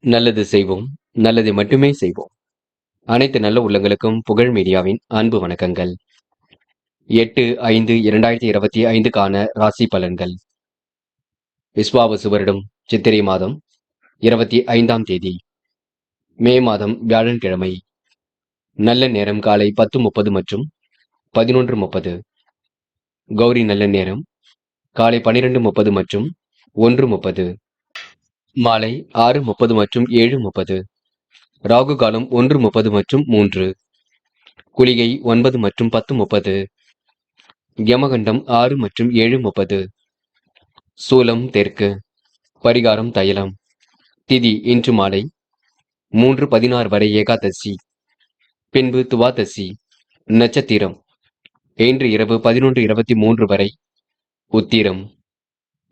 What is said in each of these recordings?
நல்லது செய்வோம், நல்லதை மட்டுமே செய்வோம். அனைத்து நல்ல உள்ளங்களுக்கும் புகழ் மீடியாவின் அன்பு வணக்கங்கள். 8/5/2025க்கான ராசி பலன்கள். விஸ்வாவசு வருடம் சித்திரை மாதம் 25ஆம் தேதி, மே மாதம் வியாழன்கிழமை. நல்ல நேரம் காலை 10:30 மற்றும் 11:30. கௌரி நல்ல நேரம் காலை 12:30 மற்றும் 1:30. மாலை 6:30 மற்றும் 7:30. ராகு காலம் 1:30 மற்றும் 3. குளிகை 9 மற்றும் 10:30. யமகண்டம் 6 மற்றும் 7:30. சூலம் தெற்கு. பரிகாரம் தைலம். திதி இன்று மாலை 3:16 வரை ஏகாதசி, பின்பு துவாதசி. நட்சத்திரம் இன்று இரவு 11:23 வரை உத்திரம்,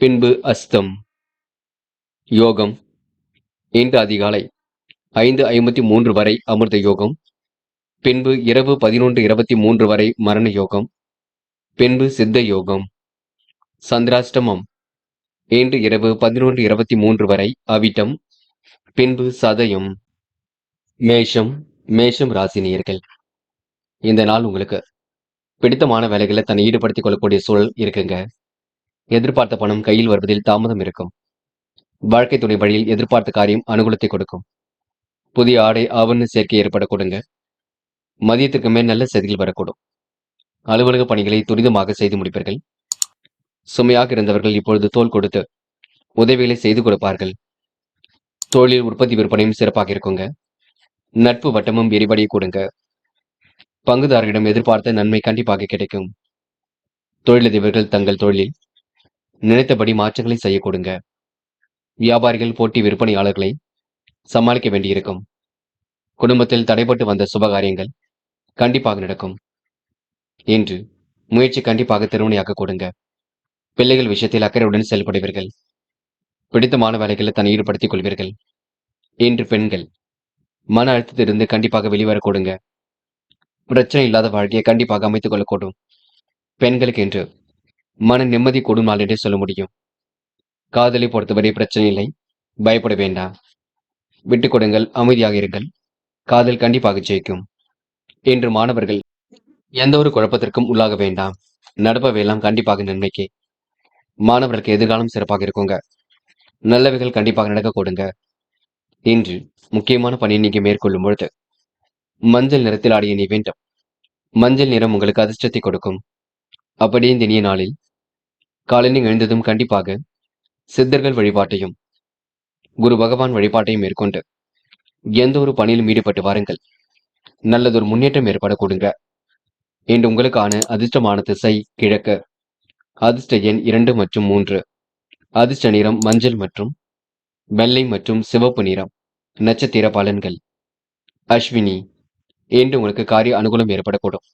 பின்பு அஸ்தம். யோகம் இன்று அதிகாலை 5:53 வரை அமிர்த யோகம், பின்பு இரவு 11:23 வரை மரண யோகம், பின்பு சித்த யோகம். சந்திராஷ்டமம் இன்று இரவு 11:23 வரை அவிட்டம், பின்பு சதயம். மேஷம் ராசினியர்கள். இந்த நாள் உங்களுக்கு பிடித்தமான வேலைகளை தன்னை ஈடுபடுத்திக் கொள்ளக்கூடிய சூழல் இருக்குங்க. எதிர்பார்த்த பணம் கையில் வருவதில் தாமதம் இருக்கும். வாழ்க்கை துணை வழியில் எதிர்பார்த்த காரியம் அனுகூலத்தை கொடுக்கும். புதிய ஆடை ஆவண சேர்க்கை ஏற்பட கொடுங்க. மதியத்திற்கு மேல் நல்ல செய்திகள் வரக்கூடும். அலுவலக பணிகளை துரிதமாக செய்து முடிப்பீர்கள். சுமையாக இருந்தவர்கள் இப்பொழுது தோள் கொடுத்து உதவிகளை செய்து கொடுப்பார்கள். தொழில் உற்பத்தி விற்பனையும் சிறப்பாக இருக்குங்க. நட்பு வட்டமும் விரிவடைய கொடுங்க. பங்குதாரர்களிடம் எதிர்பார்த்த நன்மை கண்டிப்பாக கிடைக்கும். தொழிலதிபர்கள் தங்கள் தொழிலில் நினைத்தபடி மாற்றங்களை செய்ய கொடுங்க. வியாபாரிகள் போட்டி விற்பனையாளர்களை சமாளிக்க வேண்டியிருக்கும். குடும்பத்தில் தடைபட்டு வந்த சுபகாரியங்கள் கண்டிப்பாக நடக்கும். இன்று முயற்சி கண்டிப்பாக திருமணியாக கொடுங்க. பிள்ளைகள் விஷயத்தில் அக்கறையுடன் செயல்படுவீர்கள். பிடித்தமான வேலைகளை தன்னை ஈடுபடுத்திக் கொள்வீர்கள். இன்று பெண்கள் மன அழுத்தத்திலிருந்து கண்டிப்பாக வெளிவர கொடுங்க. பிரச்சனை இல்லாத வாழ்க்கையை கண்டிப்பாக அமைத்துக் கொள்ளக்கூடும். பெண்களுக்கு என்று மன நிம்மதி கூடும் நாள் என்றே சொல்ல முடியும். காதலை பொறுத்தவரை பிரச்சனை இல்லை, பயப்பட வேண்டாம். விட்டுக் கொடுங்கள், அமைதியாக இருங்கள். காதல் கண்டிப்பாக ஜெயிக்கும். இன்று மாணவர்கள் எந்த ஒரு குழப்பத்திற்கும் உள்ளாக வேண்டாம். நடப்பவையெல்லாம் கண்டிப்பாக நன்மைக்கே. மாணவர்களுக்கு எதிர்காலம் சிறப்பாக இருக்குங்க. நல்லவைகள் கண்டிப்பாக நடக்க கொடுங்க. இன்று முக்கியமான பணியை நீங்க மேற்கொள்ளும் பொழுது மஞ்சள் நிறத்தில் ஆடிய நீ வேண்டும். மஞ்சள் நிறம் உங்களுக்கு அதிர்ஷ்டத்தை கொடுக்கும். அப்படியே இந்த இனிய நாளில் காலையில் எழுந்ததும் கண்டிப்பாக சித்தர்கள் வழிபாட்டையும் குரு பகவான் வழிபாட்டையும் மேற்கொண்டு எந்த ஒரு பணியிலும் ஈடுபட்டு வாருங்கள். நல்லதொரு முன்னேற்றம் ஏற்பட கொடுங்க. இன்று உங்களுக்கான அதிர்ஷ்டமான திசை கிழக்கு. அதிர்ஷ்ட எண் 2 மற்றும் 3. அதிர்ஷ்ட நிறம் மஞ்சள் மற்றும் வெள்ளை மற்றும் சிவப்பு நிறம். நட்சத்திர பலன்கள். அஸ்வினி இன்று உங்களுக்கு காரிய அனுகூலம் ஏற்படக்கூடும்.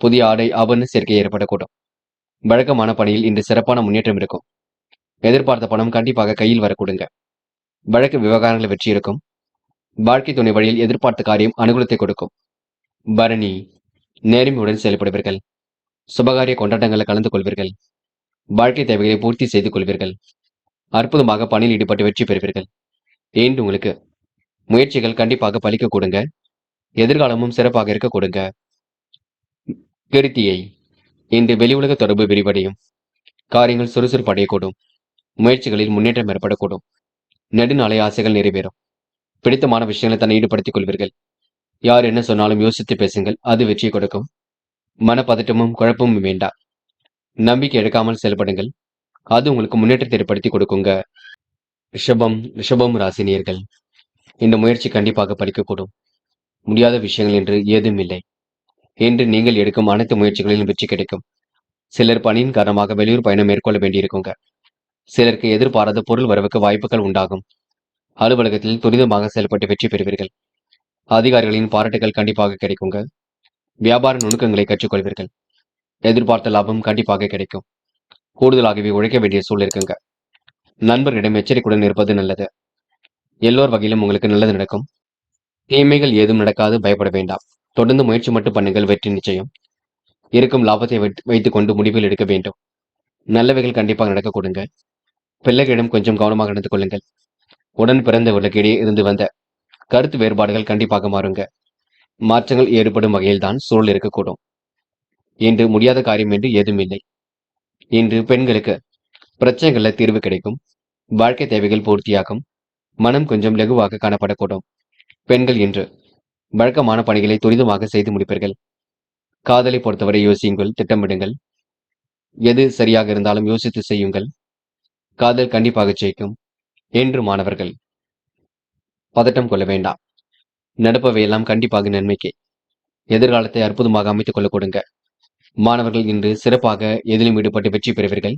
புதிய ஆடை ஆபரண சேர்க்கை ஏற்படக்கூடும். வழக்கமான பணியில் இன்று சிறப்பான முன்னேற்றம் இருக்கும். எதிர்பார்த்த பணம் கண்டிப்பாக கையில் வரக்கூடுங்க. வழக்கு விவகாரங்கள் வெற்றி இருக்கும். வாழ்க்கை துணை வழியில் எதிர்பார்த்த காரியம் அனுகூலத்தை கொடுக்கும். பரணி நேர்மையுடன் செயல்படுவீர்கள். சுபகாரிய கொண்டாட்டங்களில் கலந்து கொள்வீர்கள். வாழ்க்கை தேவைகளை பூர்த்தி செய்து கொள்வீர்கள். அற்புதமாக பணியில் ஈடுபட்டு வெற்றி பெறுவீர்கள். இன்று உங்களுக்கு முயற்சிகள் கண்டிப்பாக பலிக்க கொடுங்க. எதிர்காலமும் சிறப்பாக இருக்க கொடுங்க. கிருத்தியை இன்று வெளி உலக தொடர்பு விரிவடையும். காரியங்கள் சுறுசுறுப்பு அடையக்கூடும். முயற்சிகளில் முன்னேற்றம் ஏற்படக்கூடும். நெடுநாளை ஆசைகள் நிறைவேறும். பிடித்தமான விஷயங்களை தன்னை ஈடுபடுத்திக் கொள்வீர்கள். யார் என்ன சொன்னாலும் யோசித்து பேசுங்கள், அது வெற்றி கொடுக்கும். மனப்பதட்டமும் குழப்பமும் வேண்டாம். நம்பிக்கை எடுக்காமல் செயல்படுங்கள், அது உங்களுக்கு முன்னேற்றத்தை ஏற்படுத்தி கொடுக்குங்க. ரிஷபம் ராசினியர்கள். இந்த முயற்சி கண்டிப்பாக பலிக்கக்கூடும். முடியாத விஷயங்கள் என்று ஏதும் இல்லை. இன்று நீங்கள் எடுக்கும் அனைத்து முயற்சிகளிலும் வெற்றி கிடைக்கும். சிலர் பணியின் காரணமாக வெளியூர் பயணம் மேற்கொள்ள வேண்டியிருக்குங்க. சிலருக்கு எதிர்பாராத பொருள் வரவுக்கு வாய்ப்புகள் உண்டாகும். அலுவலகத்தில் துரிதமாக செயல்பட்டு வெற்றி பெறுவீர்கள். அதிகாரிகளின் பாராட்டுகள் கண்டிப்பாக கிடைக்குங்க. வியாபார நுணுக்கங்களை கற்றுக்கொள்வீர்கள். எதிர்பார்த்த லாபம் கண்டிப்பாக கிடைக்கும். கூடுதலாகவே உழைக்க வேண்டிய சூழல் இருக்குங்க. நண்பர்களிடம் எச்சரிக்கையுடன் இருப்பது நல்லது. எல்லோர் வகையிலும் உங்களுக்கு நல்லது நடக்கும். தீமைகள் ஏதும் நடக்காது, பயப்பட வேண்டாம். தொடர்ந்து முயற்சி மட்டும் பண்ணுங்கள், வெற்றி நிச்சயம். இருக்கும் லாபத்தை வைத்துக் கொண்டு முடிவுகள் எடுக்க வேண்டும். நல்லவைகள் கண்டிப்பாக நடக்க கொடுங்க. பிள்ளைகளிடம் கொஞ்சம் கவனமாக நடந்து கொள்ளுங்கள். உடன் பிறந்தவர்களுக்கு இடையே இருந்து வந்த கருத்து வேறுபாடுகள் கண்டிப்பாக மாறுங்க. மாற்றங்கள் ஏற்படும் வகையில்தான் சூழல் இருக்கக்கூடும். இன்று முடியாத காரியம் என்று ஏதும் இல்லை. இன்று பெண்களுக்கு பிரச்சனைகள்ல தீர்வு கிடைக்கும். வாழ்க்கை தேவைகள் பூர்த்தியாகும். மனம் கொஞ்சம் லகுவாக காணப்படக்கூடும். பெண்கள் இன்று வழக்கமான பணிகளை துரிதமாக செய்து முடிப்பீர்கள். காதலை பொறுத்தவரை யோசியுங்கள், திட்டமிடுங்கள். எது சரியாக இருந்தாலும் யோசித்து செய்யுங்கள். காதல் கண்டிப்பாக ஜெயிக்கும். என்று மாணவர்கள் பதட்டம் கொள்ள வேண்டாம். நடப்பவையெல்லாம் கண்டிப்பாக நன்மைக்கே. எதிர்காலத்தை அற்புதமாக அமைத்துக் கொள்ள கொடுங்க. மாணவர்கள் இன்று சிறப்பாக எதிலும் ஈடுபட்டு வெற்றி பெறுவீர்கள்.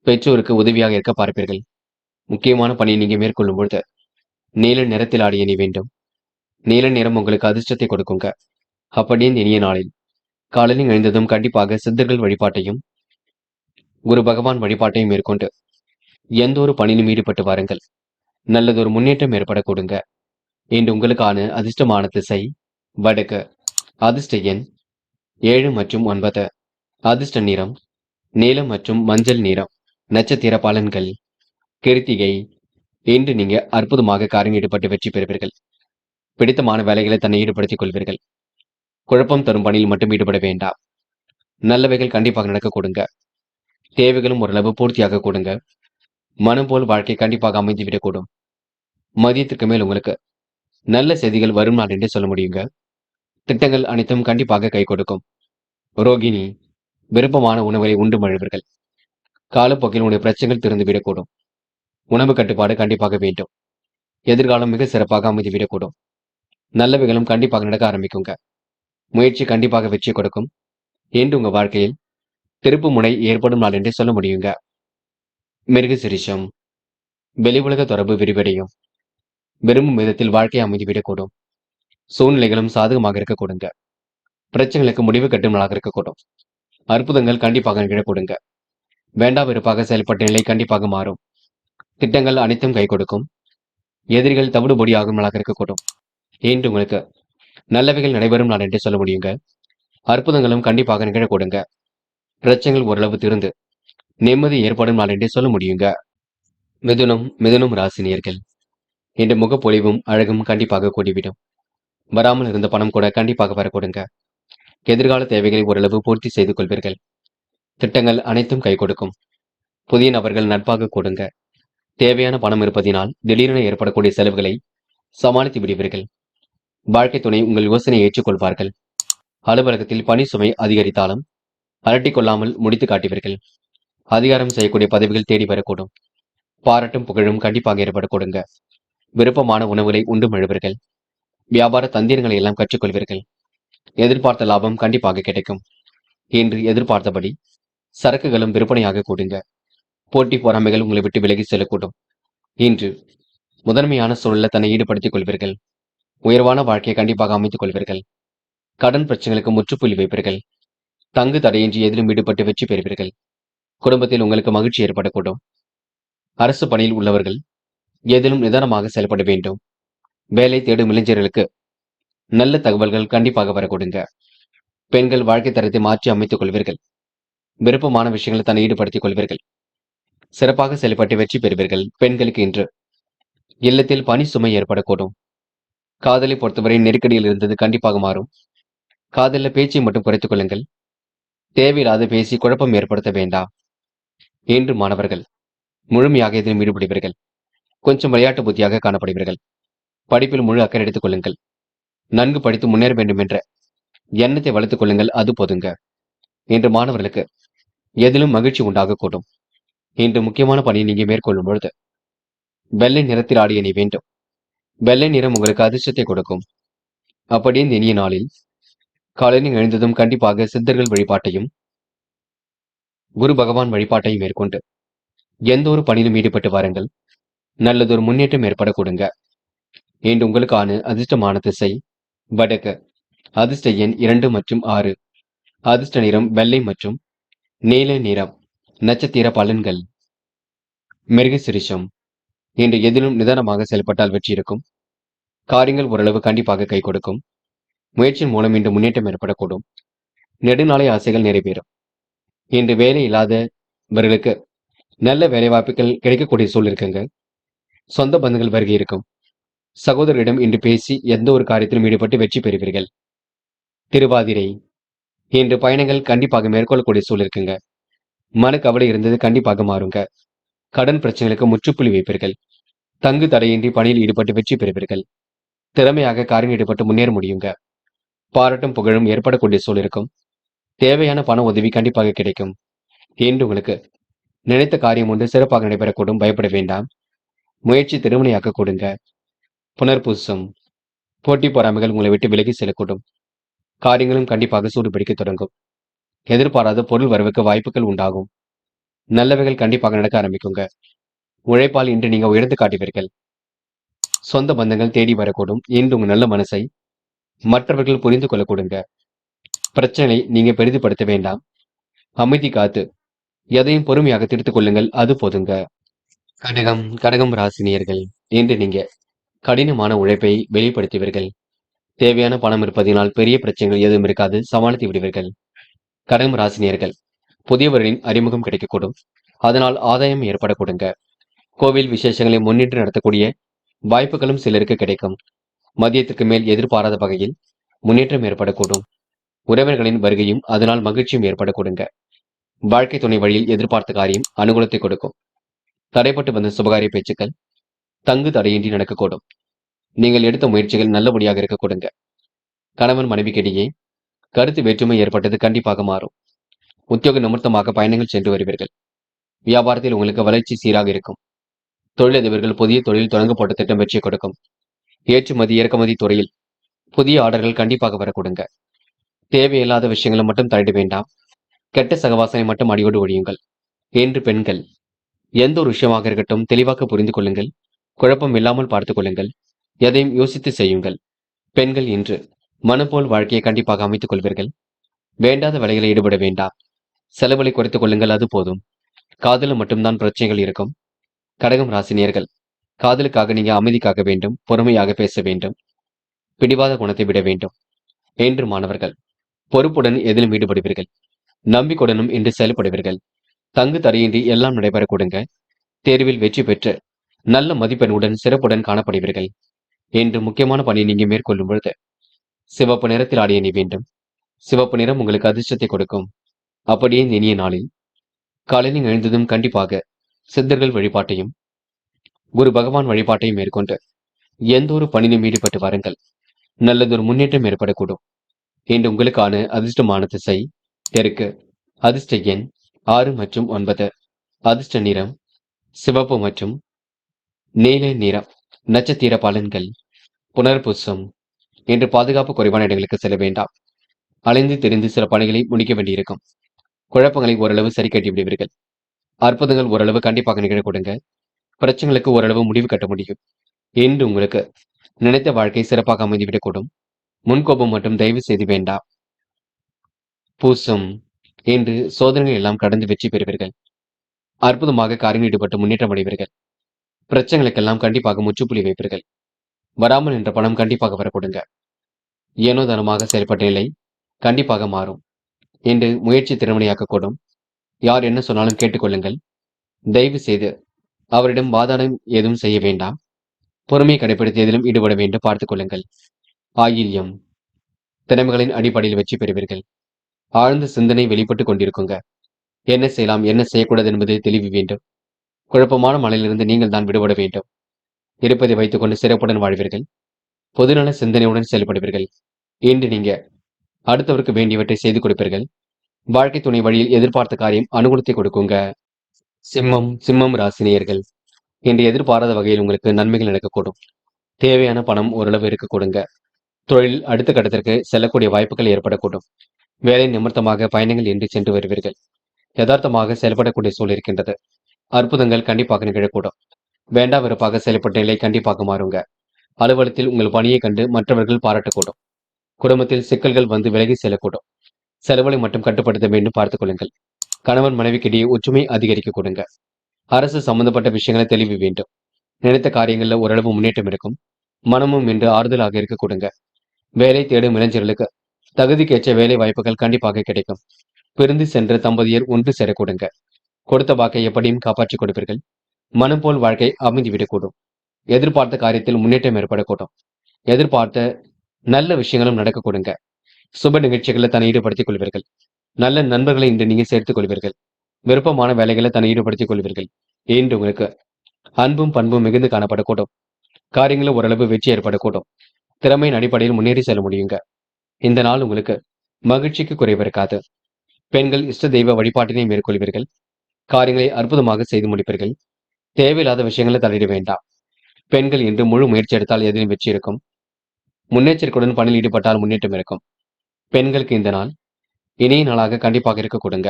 பெற்றோருக்கு உதவியாக இருக்க பார்ப்பீர்கள். முக்கியமான பணியை நீங்க மேற்கொள்ளும் பொழுது நீல நிறத்தில் ஆடிய அணி வேண்டும். நீல நிறம் உங்களுக்கு அதிர்ஷ்டத்தை கொடுக்குங்க. அப்படியே இந்த இனிய நாளில் காலையில் எழுந்ததும் கண்டிப்பாக சித்தர்கள் வழிபாட்டையும் குரு பகவான் வழிபாட்டையும் மேற்கொண்டு எந்த ஒரு பணியிலும் ஈடுபட்டு வாருங்கள். நல்லதொரு முன்னேற்றம் ஏற்பட கொடுங்க. இன்று உங்களுக்கான அதிர்ஷ்டமான திசை வடக்கு. அதிர்ஷ்ட எண் 7 மற்றும் 9. அதிர்ஷ்ட நிறம் நீலம் மற்றும் மஞ்சள் நிறம். நட்சத்திர பலன்கள். கிருத்திகை. இன்று நீங்க அற்புதமாக காரியம் ஈடுபட்டு வெற்றி பெறுவீர்கள். பிடித்தமான வேலைகளை தன்னை ஈடுபடுத்திக் கொள்வீர்கள். குழப்பம் தரும் பணியில் மட்டும் ஈடுபட வேண்டாம். நல்லவைகள் கண்டிப்பாக நடக்க கொடுங்க. தேவைகளும் ஓரளவு பூர்த்தியாக கொடுங்க. மனம் போல் வாழ்க்கை கண்டிப்பாக அமைந்துவிடக்கூடும். மதியத்திற்கு மேல் உங்களுக்கு நல்ல செய்திகள் வரும் நாள் என்றே சொல்ல முடியுங்க. திட்டங்கள் அனைத்தும் கண்டிப்பாக கை கொடுக்கும். ரோகிணி. விருப்பமான உணவுகளை உண்டு மழுவீர்கள். காலப்போக்கில் உடைய பிரச்சனைகள் திறந்துவிடக்கூடும். உணவு கட்டுப்பாடு கண்டிப்பாக வேண்டும். எதிர்காலம் மிக சிறப்பாக அமைந்துவிடக்கூடும். நல்லவைகளும் கண்டிப்பாக நடக்க ஆரம்பிக்குங்க. முயற்சி கண்டிப்பாக வெற்றி கொடுக்கும். என்று உங்க வாழ்க்கையில் திருப்பு முனை ஏற்படும் நாள் என்றே சொல்ல முடியுங்க. மிருக சிரிஷம். வெளி உலக தொடர்பு விரிவடையும். விரும்பும் விதத்தில் வாழ்க்கை அமைந்துவிடக்கூடும். சூழ்நிலைகளும் சாதகமாக இருக்க கொடுங்க. பிரச்சனைகளுக்கு முடிவு கட்டும் நாளாக இருக்கக்கூடும். அற்புதங்கள் கண்டிப்பாக நிகழக்கூடுங்க. வேண்டா வெறுப்பாக செயல்பட்ட நிலை கண்டிப்பாக மாறும். திட்டங்கள் அனைத்தும் கை கொடுக்கும். எதிரிகள் தவிடுபொடி ஆகும் நாளாக இருக்கக்கூடும். என்று உங்களுக்கு நல்லவைகள் நடைபெறும் நாள் என்றே சொல்ல முடியுங்க. அற்புதங்களும் கண்டிப்பாக நிகழக்கூடுங்க. பிரச்சனைகள் ஓரளவு திருந்து நிம்மதி ஏற்படும் நாள் என்றே சொல்ல முடியுங்க. மிதுனம் ராசினியர்கள். இன்று முகப்பொழிவும் அழகும் கண்டிப்பாக கூடிவிடும். வராமல் இருந்த பணம் கூட கண்டிப்பாக வரக்கூடுங்க. எதிர்கால தேவைகளை ஓரளவு பூர்த்தி செய்து கொள்வீர்கள். திட்டங்கள் அனைத்தும் கை கொடுக்கும். புதிய நபர்கள் நட்பாக கொடுங்க. தேவையான பணம் இருப்பதினால் திடீரென ஏற்படக்கூடிய செலவுகளை சமாளித்து விடுவீர்கள். வாழ்க்கை துணை உங்கள் யோசனையை ஏற்றுக்கொள்வார்கள். அலுவலகத்தில் பணி சுமை அதிகரித்தாலும் அலட்டிக் கொள்ளாமல் முடித்து காட்டுவீர்கள். அதிகாரம் செய்யக்கூடிய பதவிகள் தேடி வரக்கூடும். பாராட்டும் புகழும் கண்டிப்பாக ஏற்பட கொடுங்க. விருப்பமான உணவுகளை உண்டு மழுவீர்கள். வியாபார தந்திரங்களை எல்லாம் கற்றுக்கொள்வீர்கள். எதிர்பார்த்த லாபம் கண்டிப்பாக கிடைக்கும். இன்று எதிர்பார்த்தபடி சரக்குகளும் விற்பனையாக கூடுங்க. போட்டி பொறாமைகள் உங்களை விட்டு விலகி செல்லக்கூடும். இன்று முதன்மையான சூழலில் தன்னை ஈடுபடுத்திக் கொள்வீர்கள். உயர்வான வாழ்க்கையை கண்டிப்பாக அமைத்துக் கொள்வீர்கள். கடன் பிரச்சனைகளுக்கு முற்றுப்புள்ளி வைப்பீர்கள். தங்கு தடையின்றி எதிலும் ஈடுபட்டு வெற்றி பெறுவீர்கள். குடும்பத்தில் உங்களுக்கு மகிழ்ச்சி ஏற்படக்கூடும். அரசு பணியில் உள்ளவர்கள் எதிலும் நிதானமாக செயல்பட வேண்டும். வேலை தேடும் இளைஞர்களுக்கு நல்ல தகவல்கள் கண்டிப்பாக வரக்கூடுங்க. பெண்கள் வாழ்க்கை தரத்தை மாற்றி அமைத்துக் கொள்வீர்கள். விருப்பமான விஷயங்களை தன்னை ஈடுபடுத்திக் கொள்வீர்கள். சிறப்பாக செயல்பட்டு வெற்றி பெறுவீர்கள். பெண்களுக்கு இன்று இல்லத்தில் பணி சுமை ஏற்படக்கூடும். காதலை பொறுத்தவரை நெருக்கடியில் இருந்தது கண்டிப்பாக மாறும். காதல பேச்சை மட்டும் குறைத்துக் கொள்ளுங்கள். தேவையில்லாத பேசி குழப்பம் ஏற்படுத்த வேண்டாம். என்று மாணவர்கள் முழுமையாக இதிலும் ஈடுபடுவீர்கள். கொஞ்சம் விளையாட்டு புத்தியாக காணப்படுவீர்கள். படிப்பில் முழு அக்கறை எடுத்துக் கொள்ளுங்கள். நன்கு படித்து முன்னேற வேண்டும் என்ற எண்ணத்தை வளர்த்துக் கொள்ளுங்கள். அது போதுங்க. இன்று மாணவர்களுக்கு எதிலும் மகிழ்ச்சி உண்டாகக்கூடும். இன்று முக்கியமான பணியை நீங்க மேற்கொள்ளும் பொழுது வெள்ளை நிறத்தில் ஆடிய அணி வேண்டும். வெள்ளை நிறம் உங்களுக்கு அதிர்ஷ்டத்தை கொடுக்கும். அப்படியே இந்த இனிய நாளில் காலையில் எழுந்ததும் கண்டிப்பாக சித்தர்கள் வழிபாட்டையும் குரு பகவான் வழிபாட்டையும் மேற்கொண்டு எந்த ஒரு பணியிலும் ஈடுபட்டு வாருங்கள். நல்லதொரு முன்னேற்றம் ஏற்பட கொடுங்க. இன்று உங்களுக்கான அதிர்ஷ்டமான திசை வடக்கு. அதிர்ஷ்ட எண் 2 மற்றும் 6. அதிர்ஷ்ட நிறம் வெள்ளை மற்றும் நீல நிறம். நட்சத்திர பலன்கள். மிருகசிரிஷம். இன்று எதிலும் நிதானமாக செயல்பட்டால் வெற்றி இருக்கும். காரியங்கள் ஓரளவு கண்டிப்பாக கை கொடுக்கும். முயற்சியின் மூலம் இன்று முன்னேற்றம் ஏற்படக்கூடும். நெடுநாளை ஆசைகள் நிறைவேறும். இன்று வேலை இல்லாதவர்களுக்கு நல்ல வேலை வாய்ப்புகள் கிடைக்கக்கூடிய சூழல் இருக்குங்க. சொந்த பந்துகள் வருகை இருக்கும். சகோதரரிடம் இன்று பேசி எந்த ஒரு காரியத்திலும் ஈடுபட்டு வெற்றி பெறுவீர்கள். திருவாதிரை, இன்று பயணங்கள் கண்டிப்பாக மேற்கொள்ளக்கூடிய சூழல் இருக்குங்க. மனக்கவலை இருந்தது கண்டிப்பாக மாறுங்க. கடன் பிரச்சனைகளுக்கு முற்றுப்புள்ளி வைப்பீர்கள். தங்கு தடையின்றி பணியில் ஈடுபட்டு வெற்றி பெறுவீர்கள். திறமையாக காரியம் ஈடுபட்டு முன்னேற முடியுங்க. பாராட்டும் புகழும் ஏற்படக்கூடிய சூழல் இருக்கும். தேவையான பண உதவி கண்டிப்பாக கிடைக்கும். இன்று உங்களுக்கு நினைத்த காரியம் ஒன்று சிறப்பாக நடைபெறக்கூடும். பயப்பட வேண்டாம். முயற்சி திருமணையாக்க கொடுங்க. புனர்பூசம், போட்டி பொறாமைகள் உங்களை விட்டு விலகி செல்லக்கூடும். காரியங்களும் கண்டிப்பாக சூடுபிடிக்க தொடங்கும். எதிர்பாராத பொருள் வரவுக்கு வாய்ப்புகள் உண்டாகும். நல்லவைகள் கண்டிப்பாக நடக்க ஆரம்பிக்குங்க. உழைப்பால் இன்று நீங்க உயர்ந்து காட்டுவீர்கள். சொந்த பந்தங்கள் தேடி வரக்கூடும். இன்று உங்க நல்ல மனசை மற்றவர்கள் புரிந்து கொள்ள கொடுங்க. பிரச்சனையை நீங்க பெரிதுபடுத்த வேண்டாம். அமைதி காத்து எதையும் பொறுமையாக தீர்த்துக் கொள்ளுங்கள். அது போதுங்க. கடகம் ராசினியர்கள், இன்று நீங்க கடினமான உழைப்பை வெளிப்படுத்துவீர்கள். தேவையான பணம் இருப்பதினால் பெரிய பிரச்சனைகள் எதுவும் இருக்காது. சமாளித்து விடுவீர்கள். கடகம் ராசினியர்கள், புதியவர்களின் அறிமுகம் கிடைக்கக்கூடும். அதனால் ஆதாயம் ஏற்படக்கூடுங்க. கோவில் விசேஷங்களை முன்னின்று நடத்தக்கூடிய வாய்ப்புகளும் சிலருக்கு கிடைக்கும். மதியத்துக்கு மேல் எதிர்பாராத வகையில் முன்னேற்றம் ஏற்படக்கூடும். உறவினர்களின் வருகையும் அதனால் மகிழ்ச்சியும் ஏற்படக்கூடுங்க. வாழ்க்கை துணை வழியில் எதிர்பார்த்த காரியம் அனுகூலத்தை கொடுக்கும். தடைப்பட்டு வந்த சுபகாரிய பேச்சுக்கள் தங்கு தடையின்றி நடக்கக்கூடும். நீங்கள் எடுத்த முயற்சிகள் நல்லபடியாக இருக்க கொடுங்க. கணவன் மனைவிக்கிடையே கருத்து வேற்றுமை ஏற்பட்டது கண்டிப்பாக மாறும். உத்தியோக நிமித்தமாக பயணங்கள் சென்று வருவீர்கள். வியாபாரத்தில் உங்களுக்கு வளர்ச்சி சீராக இருக்கும். தொழிலதிபர்கள் புதிய தொழில் தொடங்கப்பட்ட திட்டம் வெற்றி கொடுக்கும். ஏற்றுமதி இறக்குமதி துறையில் புதிய ஆர்டர்கள் கண்டிப்பாக வரக்கூடுங்க. தேவையில்லாத விஷயங்களை மட்டும் தலையிட வேண்டாம். கெட்ட சகவாசனை மட்டும் அடியோடு ஒழியுங்கள். என்று பெண்கள், எந்த ஒரு விஷயமாக இருக்கட்டும் தெளிவாக புரிந்து கொள்ளுங்கள். குழப்பம் இல்லாமல் பார்த்துக் கொள்ளுங்கள். எதையும் யோசித்து செய்யுங்கள். பெண்கள் இன்று மனம் போல் வாழ்க்கையை கண்டிப்பாக அமைத்துக் கொள்வீர்கள். வேண்டாத வேலைகளை ஈடுபட வேண்டாம். செலவுகளை குறைத்துக் கொள்ளுங்கள். அது போதும். காதலில் மட்டும்தான் பிரச்சனைகள் இருக்கும். கடகம் ராசினியர்கள், காதலுக்காக நீங்க அமைதிக்காக வேண்டும். பொறுமையாக பேச வேண்டும். பிடிவாத குணத்தை விட வேண்டும். என்று மாணவர்கள் பொறுப்புடன் எதிலும் ஈடுபடுவீர்கள். நம்பிக்கையுடனும் இன்று செயல்படுவீர்கள். தங்கு தடையின்றி எல்லாம் நடைபெற கொடுங்க. தேர்வில் வெற்றி பெற்று நல்ல மதிப்பெண்ணுடன் சிறப்புடன் காணப்படுவீர்கள். என்று முக்கியமான பணியை நீங்க மேற்கொள்ளும் பொழுது சிவப்பு நிறத்தில் ஆடிய நீ வேண்டும். சிவப்பு நிறம் உங்களுக்கு அதிர்ஷ்டத்தை கொடுக்கும். அப்படியே இந்த இனிய நாளில் காலையில் எழுந்ததும் கண்டிப்பாக சித்தர்கள் வழிபாட்டையும் குரு பகவான் வழிபாட்டையும் மேற்கொண்டு எந்த ஒரு பணியிலும் ஈடுபட்டு வாருங்கள். நல்லதொரு முன்னேற்றம் ஏற்படக்கூடும். இன்று உங்களுக்கான அதிர்ஷ்டமான திசை தெற்கு. அதிர்ஷ்ட எண் 6 மற்றும் 9. அதிர்ஷ்ட நிறம் சிவப்பு மற்றும் நீல நிறம். நட்சத்திர பலன்கள். புனர்பூசம், இன்று பாதுகாப்பு குறைவான இடங்களுக்கு செல்ல வேண்டாம். அலைந்து தெரிந்து சில பணிகளை முடிக்க வேண்டியிருக்கும். குழப்பங்களை ஓரளவு சரி கட்டி விடுவீர்கள். அற்புதங்கள் ஓரளவு கண்டிப்பாக நிகழக்கூடுங்க. பிரச்சனைகளுக்கு ஓரளவு முடிவு கட்ட முடியும். இன்று உங்களுக்கு நினைத்த வாழ்க்கை சிறப்பாக அமைந்துவிடக்கூடும். முன்கோபம் மற்றும் தயவு செய்து வேண்டாம். பூசம், இன்று சோதனைகள் எல்லாம் கடந்து வெற்றி பெறுவீர்கள். அற்புதமாக காரியம் ஈடுபட்டு முன்னேற்றம் அடைவீர்கள். பிரச்சனைகளுக்கெல்லாம் கண்டிப்பாக முற்றுப்புள்ளி வைப்பீர்கள். வராமல் என்ற பணம் கண்டிப்பாக வரக்கூடுங்க. ஏனோ தானமாக செயல்பட்ட நிலை கண்டிப்பாக மாறும். இன்று முயற்சி திறமையாக்கக்கூடும். யார் என்ன சொன்னாலும் கேட்டுக்கொள்ளுங்கள். தயவு செய்து அவரிடம் வாதாடம் ஏதும் செய்ய வேண்டாம். பொறுமையை கடைபிடித்து ஈடுபட வேண்டும். பார்த்துக் கொள்ளுங்கள். ஆயில்யம், திறமைகளின் அடிப்படையில் வெற்றி பெறுவீர்கள். ஆழ்ந்த சிந்தனை வெளிப்பட்டு கொண்டிருக்குங்க. என்ன செய்யலாம் என்ன செய்யக்கூடாது என்பது தெளிவு வேண்டும். குழப்பமான மலையிலிருந்து நீங்கள் தான் விடுபட வேண்டும். இருப்பதை வைத்துக் கொண்டு சிறப்புடன் வாழ்வீர்கள். பொதுநல சிந்தனையுடன் செயல்படுவீர்கள். இன்று நீங்க அடுத்தவருக்கு வேண்டியவற்றை செய்து கொடுப்பீர்கள். வாழ்க்கை துணை வழியில் எதிர்பார்த்த காரியம் அனுகூலத்தை கொடுக்குங்க. சிம்மம் ராசினியர்கள், இன்று எதிர்பாராத வகையில் உங்களுக்கு நன்மைகள் நடக்கக்கூடும். தேவையான பணம் ஓரளவு இருக்க கொடுங்க. தொழில் அடுத்த கட்டத்திற்கு செல்லக்கூடிய வாய்ப்புகள் ஏற்படக்கூடும். வேலை நிமித்தமாக பயணங்கள் என்று சென்று வருவீர்கள். யதார்த்தமாக செயல்படக்கூடிய சூழல் இருக்கின்றது. அற்புதங்கள் கண்டிப்பாக நிகழக்கூடும். வேண்டா வெறுப்பாக செயல்பட்ட நிலை கண்டிப்பாக மாறுங்க. அலுவலகத்தில் உங்கள் பணியை கண்டு மற்றவர்கள் பாராட்டக்கூடும். குடும்பத்தில் சிக்கல்கள் வந்து விலகி செல்லக்கூடும். செலவுகளை மட்டும் கட்டுப்படுத்த வேண்டும். பார்த்துக் கொள்ளுங்கள். கணவன் மனைவிக்கிடையே ஒற்றுமை அதிகரிக்க கொடுங்க. அரசு சம்பந்தப்பட்ட விஷயங்களை தெளிவு வேண்டும். நினைத்த காரியங்களில் ஓரளவு முன்னேற்றம் இருக்கும். மனமும் இன்று ஆறுதலாக இருக்க கொடுங்க. வேலை தேடும் இளைஞர்களுக்கு தகுதிக்கேற்ற வேலை வாய்ப்புகள் கண்டிப்பாக கிடைக்கும். பிரிந்து சென்ற தம்பதியர் ஒன்று சேர கொடுங்க. கொடுத்த வாக்கை எப்படியும் காப்பாற்றிக் கொடுப்பீர்கள். மனம் போல் வாழ்க்கை அமைந்துவிடக்கூடும். எதிர்பார்த்த காரியத்தில் முன்னேற்றம் ஏற்படக்கூடும். எதிர்பார்த்த நல்ல விஷயங்களும் நடக்க கொடுங்க. சுப நிகழ்ச்சிகளை தன்னை ஈடுபடுத்திக் கொள்வீர்கள். நல்ல நண்பர்களை இன்று நீங்க சேர்த்துக் கொள்வீர்கள். விருப்பமான வேலைகளை தன்னை ஈடுபடுத்திக் கொள்வீர்கள். இன்று உங்களுக்கு அன்பும் பண்பும் மிகுந்து காணப்படக்கூடும். காரியங்களும் ஓரளவு வெற்றி ஏற்படக்கூடும். திறமையின் அடிப்படையில் முன்னேறி செல்ல முடியுங்க. இந்த நாள் உங்களுக்கு மகிழ்ச்சிக்கு குறைவு இருக்காது. பெண்கள் இஷ்ட தெய்வ வழிபாட்டினை மேற்கொள்வீர்கள். காரியங்களை அற்புதமாக செய்து முடிப்பீர்கள். தேவையில்லாத விஷயங்களை தலையிட வேண்டாம். பெண்கள் இன்று முழு முயற்சி எடுத்தால் எதிலும் வெற்றி இருக்கும். முன்னெச்சரிக்கையுடன் பணியில் ஈடுபட்டால் முன்னேற்றம் இருக்கும். பெண்களுக்கு இந்த நாள் இனிய நாளாக கண்டிப்பாக இருக்க கொடுங்க.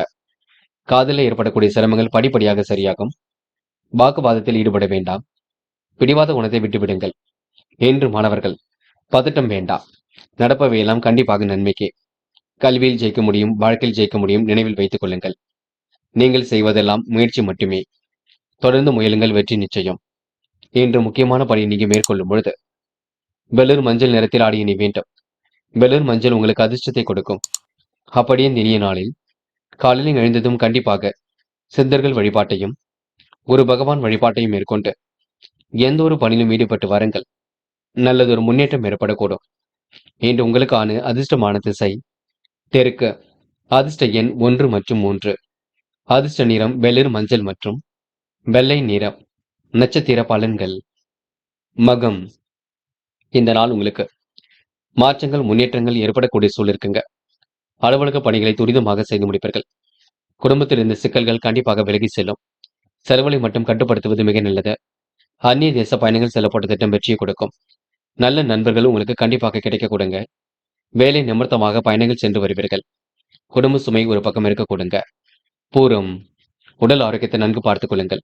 காதலில் ஏற்படக்கூடிய சிரமங்கள் படிப்படியாக சரியாகும். வாக்குவாதத்தில் ஈடுபட வேண்டாம். பிடிவாத குணத்தை விட்டுவிடுங்கள். என்று மாணவர்கள் பதட்டம் வேண்டாம். நடப்பவையெல்லாம் கண்டிப்பாக நன்மைக்கே. கல்வியில் ஜெயிக்க முடியும், வாழ்க்கையில் ஜெயிக்க முடியும். நினைவில் வைத்துக் கொள்ளுங்கள். நீங்கள் செய்வதெல்லாம் முயற்சி மட்டுமே. தொடர்ந்து முயலுங்கள், வெற்றி நிச்சயம். இன்று முக்கியமான பணியை நீங்க மேற்கொள்ளும் பொழுது வெளிர் மஞ்சள் நிறத்தில் ஆடிய நீ வேண்டும். வெளிர் மஞ்சள் உங்களுக்கு அதிர்ஷ்டத்தை கொடுக்கும். அப்படியே இந்த இனிய நாளில் காலையில் எழுந்ததும் கண்டிப்பாக சித்தர்கள் வழிபாட்டையும் குரு பகவான் வழிபாட்டையும் மேற்கொண்டு எந்த ஒரு பணியிலும் ஈடுபட்டு வாருங்கள். நல்லதொரு முன்னேற்றம் ஏற்படக்கூடும். இன்று உங்களுக்கான அதிர்ஷ்டமான திசை தெற்கு. அதிர்ஷ்ட எண் 1 மற்றும் 3. அதிர்ஷ்ட நிறம் வெளிர் மஞ்சள் மற்றும் வெள்ளை நிறம். நட்சத்திர பலன்கள். மகம். இந்த நாள் உங்களுக்கு மாற்றங்கள் முன்னேற்றங்கள் ஏற்படக்கூடிய சூழல் இருக்குங்க. அலுவலக பணிகளை துரிதமாக செய்து முடிப்பீர்கள். குடும்பத்தில் இருந்த சிக்கல்கள் கண்டிப்பாக விலகி செல்லும். செலவுகளை மட்டும் கட்டுப்படுத்துவது மிக நல்லது. அந்நிய தேச பயணங்கள் செல்லப்பட்ட திட்டம் வெற்றியை கொடுக்கும். நல்ல நண்பர்கள் உங்களுக்கு கண்டிப்பாக கிடைக்க கொடுங்க. வேலை நிமித்தமாக பயணங்கள் சென்று வருவீர்கள். குடும்ப சுமை ஒரு பக்கம் இருக்க கொடுங்க. பூரம். உடல் ஆரோக்கியத்தை நன்கு பார்த்துக் கொள்ளுங்கள்.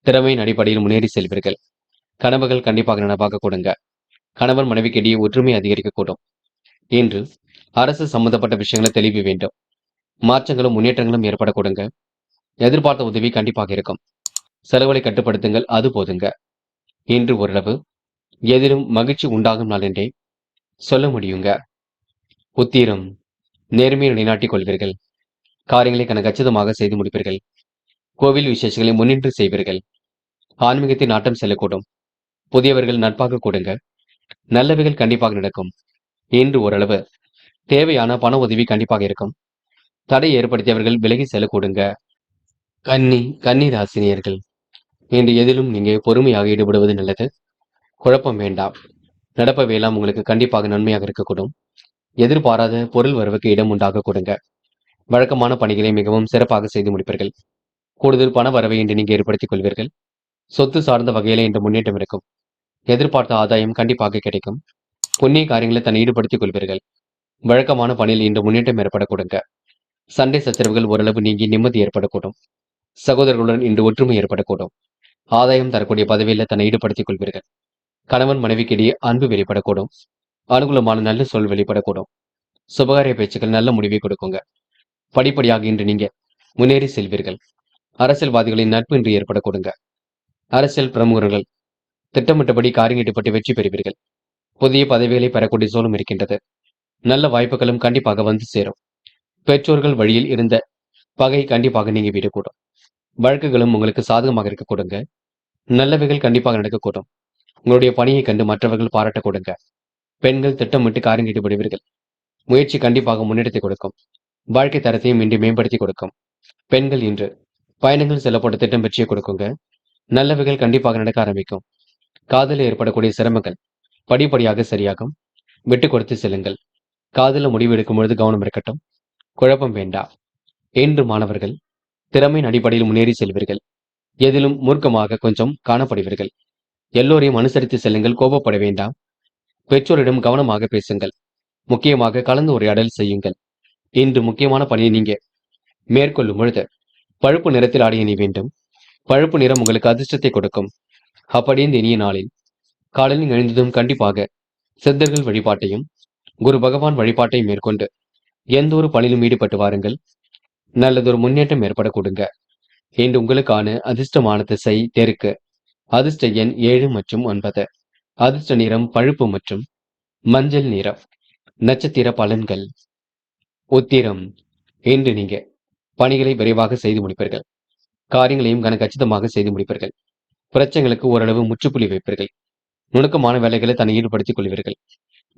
திறமையின் அடிப்படையில் முன்னேறி செல்வீர்கள். கனவுகள் கண்டிப்பாக நனவாக கொடுங்க. கணவன் மனைவிக்கு இடையே ஒற்றுமை அதிகரிக்கக்கூடும். இன்று அரசு சம்பந்தப்பட்ட விஷயங்களை தெளிவு வேண்டும். மாற்றங்களும் முன்னேற்றங்களும் ஏற்பட கொடுங்க. எதிர்பார்த்த உதவி கண்டிப்பாக இருக்கும். செலவுகளை கட்டுப்படுத்துங்கள், அது போதுங்க. இன்று ஓரளவு எதிலும் மகிழ்ச்சி உண்டாகும் நாள் என்றே சொல்ல முடியுங்க. உத்திரம். நேர்மையை நிலைநாட்டிக் கொள்வீர்கள். காரியங்களை கச்சிதமாக செய்து முடிப்பீர்கள். கோவில் விசேஷங்களை முன்னின்று செய்வீர்கள். ஆன்மீகத்தின் நாட்டம் செல்லக்கூடும். புதியவர்கள் நட்பாக கொடுங்க. நல்லவைகள் கண்டிப்பாக நடக்கும். இன்று ஓரளவு தேவையான பண உதவி கண்டிப்பாக இருக்கும். தடை ஏற்படுத்தியவர்கள் விலகி செல்ல கொடுங்க. கன்னி ராசினியர்கள் இன்று எதிலும் நீங்க பொறுமையாக ஈடுபடுவது நல்லது. குழப்பம் வேண்டாம். நடப்பவையெல்லாம் உங்களுக்கு கண்டிப்பாக நன்மையாக இருக்கக்கூடும். எதிர்பாராத பொருள் வரவுக்கு இடம் உண்டாக கொடுங்க. வழக்கமான பணிகளை மிகவும் சிறப்பாக செய்து முடிப்பீர்கள். கூடுதல் பண வரவை இன்று நீங்க ஏற்படுத்திக் கொள்வீர்கள். சொத்து சார்ந்த வகையில இன்று முன்னேற்றம் இருக்கும். எதிர்பார்த்த ஆதாயம் கண்டிப்பாக கிடைக்கும். புண்ணிய காரியங்களை தன்னை ஈடுபடுத்திக் கொள்வீர்கள். வழக்கமான பணியில் இன்று முன்னேற்றம் ஏற்பட கொடுங்க. சண்டை சச்சரவுகள் ஓரளவு நீங்கி நிம்மதி ஏற்படக்கூடும். சகோதரர்களுடன் இன்று ஒற்றுமை ஏற்படக்கூடும். ஆதாயம் தரக்கூடிய பதவியில தன்னை ஈடுபடுத்திக் கொள்வீர்கள். கணவன் மனைவிக்கிடையே அன்பு வெளிப்படக்கூடும். அனுகூலமான நல்ல சொல் வெளிப்படக்கூடும். சுபகாரிய பேச்சுக்கள் நல்ல முடிவை கொடுக்குங்க. படிப்படியாக இன்று நீங்க முன்னேறி செல்வீர்கள். அரசியல்வாதிகளின் நட்பு இன்று ஏற்பட கொடுங்க. அரசியல் பிரமுகர்கள் திட்டமிட்டபடி காரியம் ஈடுபட்டு வெற்றி பெறுவீர்கள். புதிய பதவிகளை பெறக்கூடிய சூழலும் இருக்கின்றது. நல்ல வாய்ப்புகளும் கண்டிப்பாக வந்து சேரும். பெற்றோர்கள் வழியில் இருந்த பகை கண்டிப்பாக நீங்கி விடக்கூடும். வழக்குகளும் உங்களுக்கு சாதகமாக இருக்க கொடுங்க. நல்லவைகள் கண்டிப்பாக நடக்கக்கூடும். உங்களுடைய பணியை கண்டு மற்றவர்கள் பாராட்ட கொடுங்க. பெண்கள் திட்டமிட்டு காரியம் ஈடுபடுவீர்கள். முயற்சி கண்டிப்பாக முன்னெடுத்து கொடுக்கும். வாழ்க்கை தரத்தையும் இன்று மேம்படுத்தி கொடுக்கும். பெண்கள் இன்று பயணங்கள் செல்லப்பட்ட திட்டம் வெற்றியை கொடுக்குங்க. நல்லவைகள் கண்டிப்பாக நடக்க ஆரம்பிக்கும். காதலில் ஏற்படக்கூடிய சிரமங்கள் படிப்படியாக சரியாகும். விட்டு கொடுத்து செல்லுங்கள். காதலில் முடிவு எடுக்கும் பொழுது கவனம் இருக்கட்டும். குழப்பம் வேண்டாம். இன்று மாணவர்கள் திறமையின் அடிப்படையில் முன்னேறி செல்வீர்கள். எதிலும் மூர்க்கமாக கொஞ்சம் காணப்படுவீர்கள். எல்லோரையும் அனுசரித்து செல்லுங்கள். கோபப்பட வேண்டாம். பெற்றோரிடம் கவனமாக பேசுங்கள். முக்கியமாக கலந்து உரையாடல் செய்யுங்கள். இன்று முக்கியமான பணியை நீங்க மேற்கொள்ளும் பொழுது பழுப்பு நிறத்தில் ஆடிய நீ வேண்டும். பழுப்பு நிறம் உங்களுக்கு அதிர்ஷ்டத்தை கொடுக்கும். அப்படியே இந்த இனிய நாளில் காலையில் எழுந்ததும் கண்டிப்பாக சித்தர்கள் வழிபாட்டையும் குரு பகவான் வழிபாட்டையும் மேற்கொண்டு எந்த ஒரு பணியிலும் ஈடுபட்டு வாருங்கள். நல்லதொரு முன்னேற்றம் ஏற்பட கொடுங்க. இன்று உங்களுக்கான அதிர்ஷ்டமான திசை தெற்கு. அதிர்ஷ்ட எண் 7 மற்றும் 9. அதிர்ஷ்ட நிறம் பழுப்பு மற்றும் மஞ்சள் நிறம். நட்சத்திர பலன்கள். உத்திரம். இன்று நீங்க பணிகளை விரைவாக செய்து முடிப்பீர்கள். காரியங்களையும் கச்சிதமாக செய்து முடிப்பீர்கள். பிரச்சனைகளுக்கு ஓரளவு முற்றுப்புள்ளி வைப்பீர்கள். நுணுக்கமான வேலைகளை தன்னை ஈடுபடுத்திக் கொள்வீர்கள்.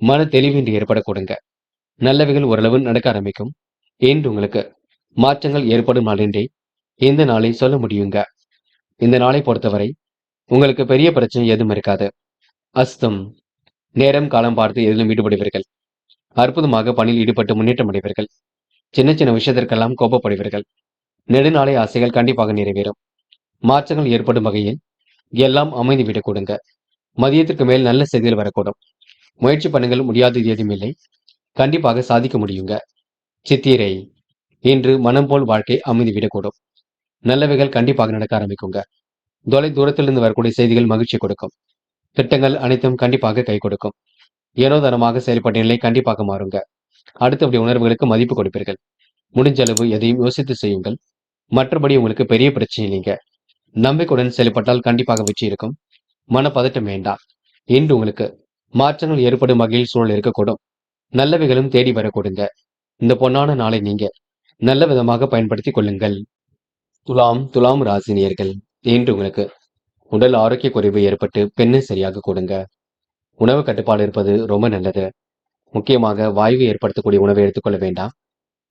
மன தெளிவின்றி ஏற்படக்கூடுங்க. நல்லவைகள் ஓரளவு நடக்க ஆரம்பிக்கும். இன்று உங்களுக்கு மாற்றங்கள் ஏற்படும் நாள் என்றே இந்த நாளை சொல்ல முடியுங்க. இந்த நாளை பொறுத்தவரை உங்களுக்கு பெரிய பிரச்சனை எதுவும் இருக்காது. அஸ்தம் நேரம் காலம் பார்த்து எதிலும் ஈடுபடுவீர்கள். அற்புதமாக பணியில் ஈடுபட்டு முன்னேற்றம் அடைவீர்கள். சின்ன சின்ன விஷயத்திற்கெல்லாம் கோபப்படுவீர்கள். நெடுநாளை ஆசைகள் கண்டிப்பாக நிறைவேறும். மாற்றங்கள் ஏற்படும் வகையில் எல்லாம் அமைந்து விடக் கொடுங்க. மதியத்திற்கு மேல் நல்ல செய்திகள் வரக்கூடும். முயற்சி பண்ணுங்கள், முடியாதது ஏதும் இல்லை. கண்டிப்பாக சாதிக்க முடியுங்க. சித்திரை இன்று மனம் போல் வாழ்க்கை அமைந்து விடக்கூடும். நல்லவைகள் கண்டிப்பாக நடக்க ஆரம்பிக்குங்க. தொலை தூரத்திலிருந்து வரக்கூடிய செய்திகள் மகிழ்ச்சி கொடுக்கும். திட்டங்கள் அனைத்தும் கண்டிப்பாக கை கொடுக்கும். ஏனோதனமாக செயல்பட்ட நிலை கண்டிப்பாக மாறுங்க. அடுத்தபடி உணர்வுகளுக்கு மதிப்பு கொடுப்பீர்கள். முடிஞ்ச அளவு எதையும் யோசித்து செய்யுங்கள். மற்றபடி உங்களுக்கு பெரிய பிரச்சனை இல்லைங்க. நம்பிக்கையுடன் செயல்பட்டால் கண்டிப்பாக வெற்றி இருக்கும். மனப்பதட்டம் வேண்டாம். இன்று உங்களுக்கு மாற்றங்கள் ஏற்படும் வகையில் சூழல் இருக்கக்கூடும். நல்லவைகளும் தேடி வரக்கூடுங்க. இந்த பொன்னான நாளை நீங்க நல்ல விதமாக பயன்படுத்திக் கொள்ளுங்கள். துலாம் ராசினியர்கள், இன்று உங்களுக்கு உடல் ஆரோக்கிய குறைவு ஏற்பட்டு பெண்ணை சரியாக கொடுங்க. உணவு கட்டுப்பாடு இருப்பது ரொம்ப நல்லது. முக்கியமாக வாய்வு ஏற்படுத்தக்கூடிய உணவை எடுத்துக்கொள்ள வேண்டாம்.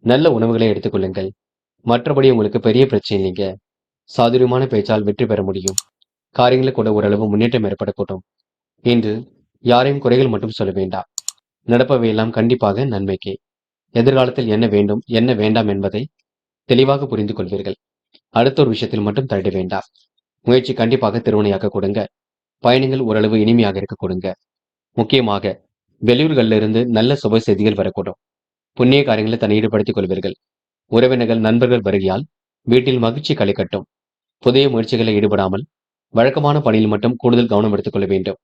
நல்ல உணவுகளை எடுத்துக்கொள்ளுங்கள். மற்றபடி உங்களுக்கு பெரிய பிரச்சனை இல்லைங்க. சாதுரியமான பேச்சால் வெற்றி பெற முடியும். காரியங்களில் கூட ஓரளவு முன்னேற்றம் ஏற்படக்கூடும். இன்று யாரையும் குறைகள் மட்டும் சொல்ல வேண்டாம். நடப்பவையெல்லாம் கண்டிப்பாக நன்மைக்கே. எதிர்காலத்தில் என்ன வேண்டும் என்ன வேண்டாம் என்பதை தெளிவாக புரிந்து கொள்வீர்கள். அடுத்த ஒரு விஷயத்தில் மட்டும் தள்ளிட வேண்டாம். முயற்சி கண்டிப்பாக திருவினையாக்க கொடுங்க. பயணங்கள் ஓரளவு இனிமையாக இருக்க கொடுங்க. முக்கியமாக வெளியூர்களில் இருந்து நல்ல சுப செய்திகள் வரக்கூடும். புண்ணிய காரியங்களை தன்னை ஈடுபடுத்திக் கொள்வீர்கள். உறவினர்கள் நண்பர்கள் வருகையால் வீட்டில் மகிழ்ச்சி களை கட்டும். புதிய முயற்சிகளில் ஈடுபடாமல் வழக்கமான பணியில் மட்டும் கூடுதல் கவனம் எடுத்துக் கொள்ள வேண்டும்.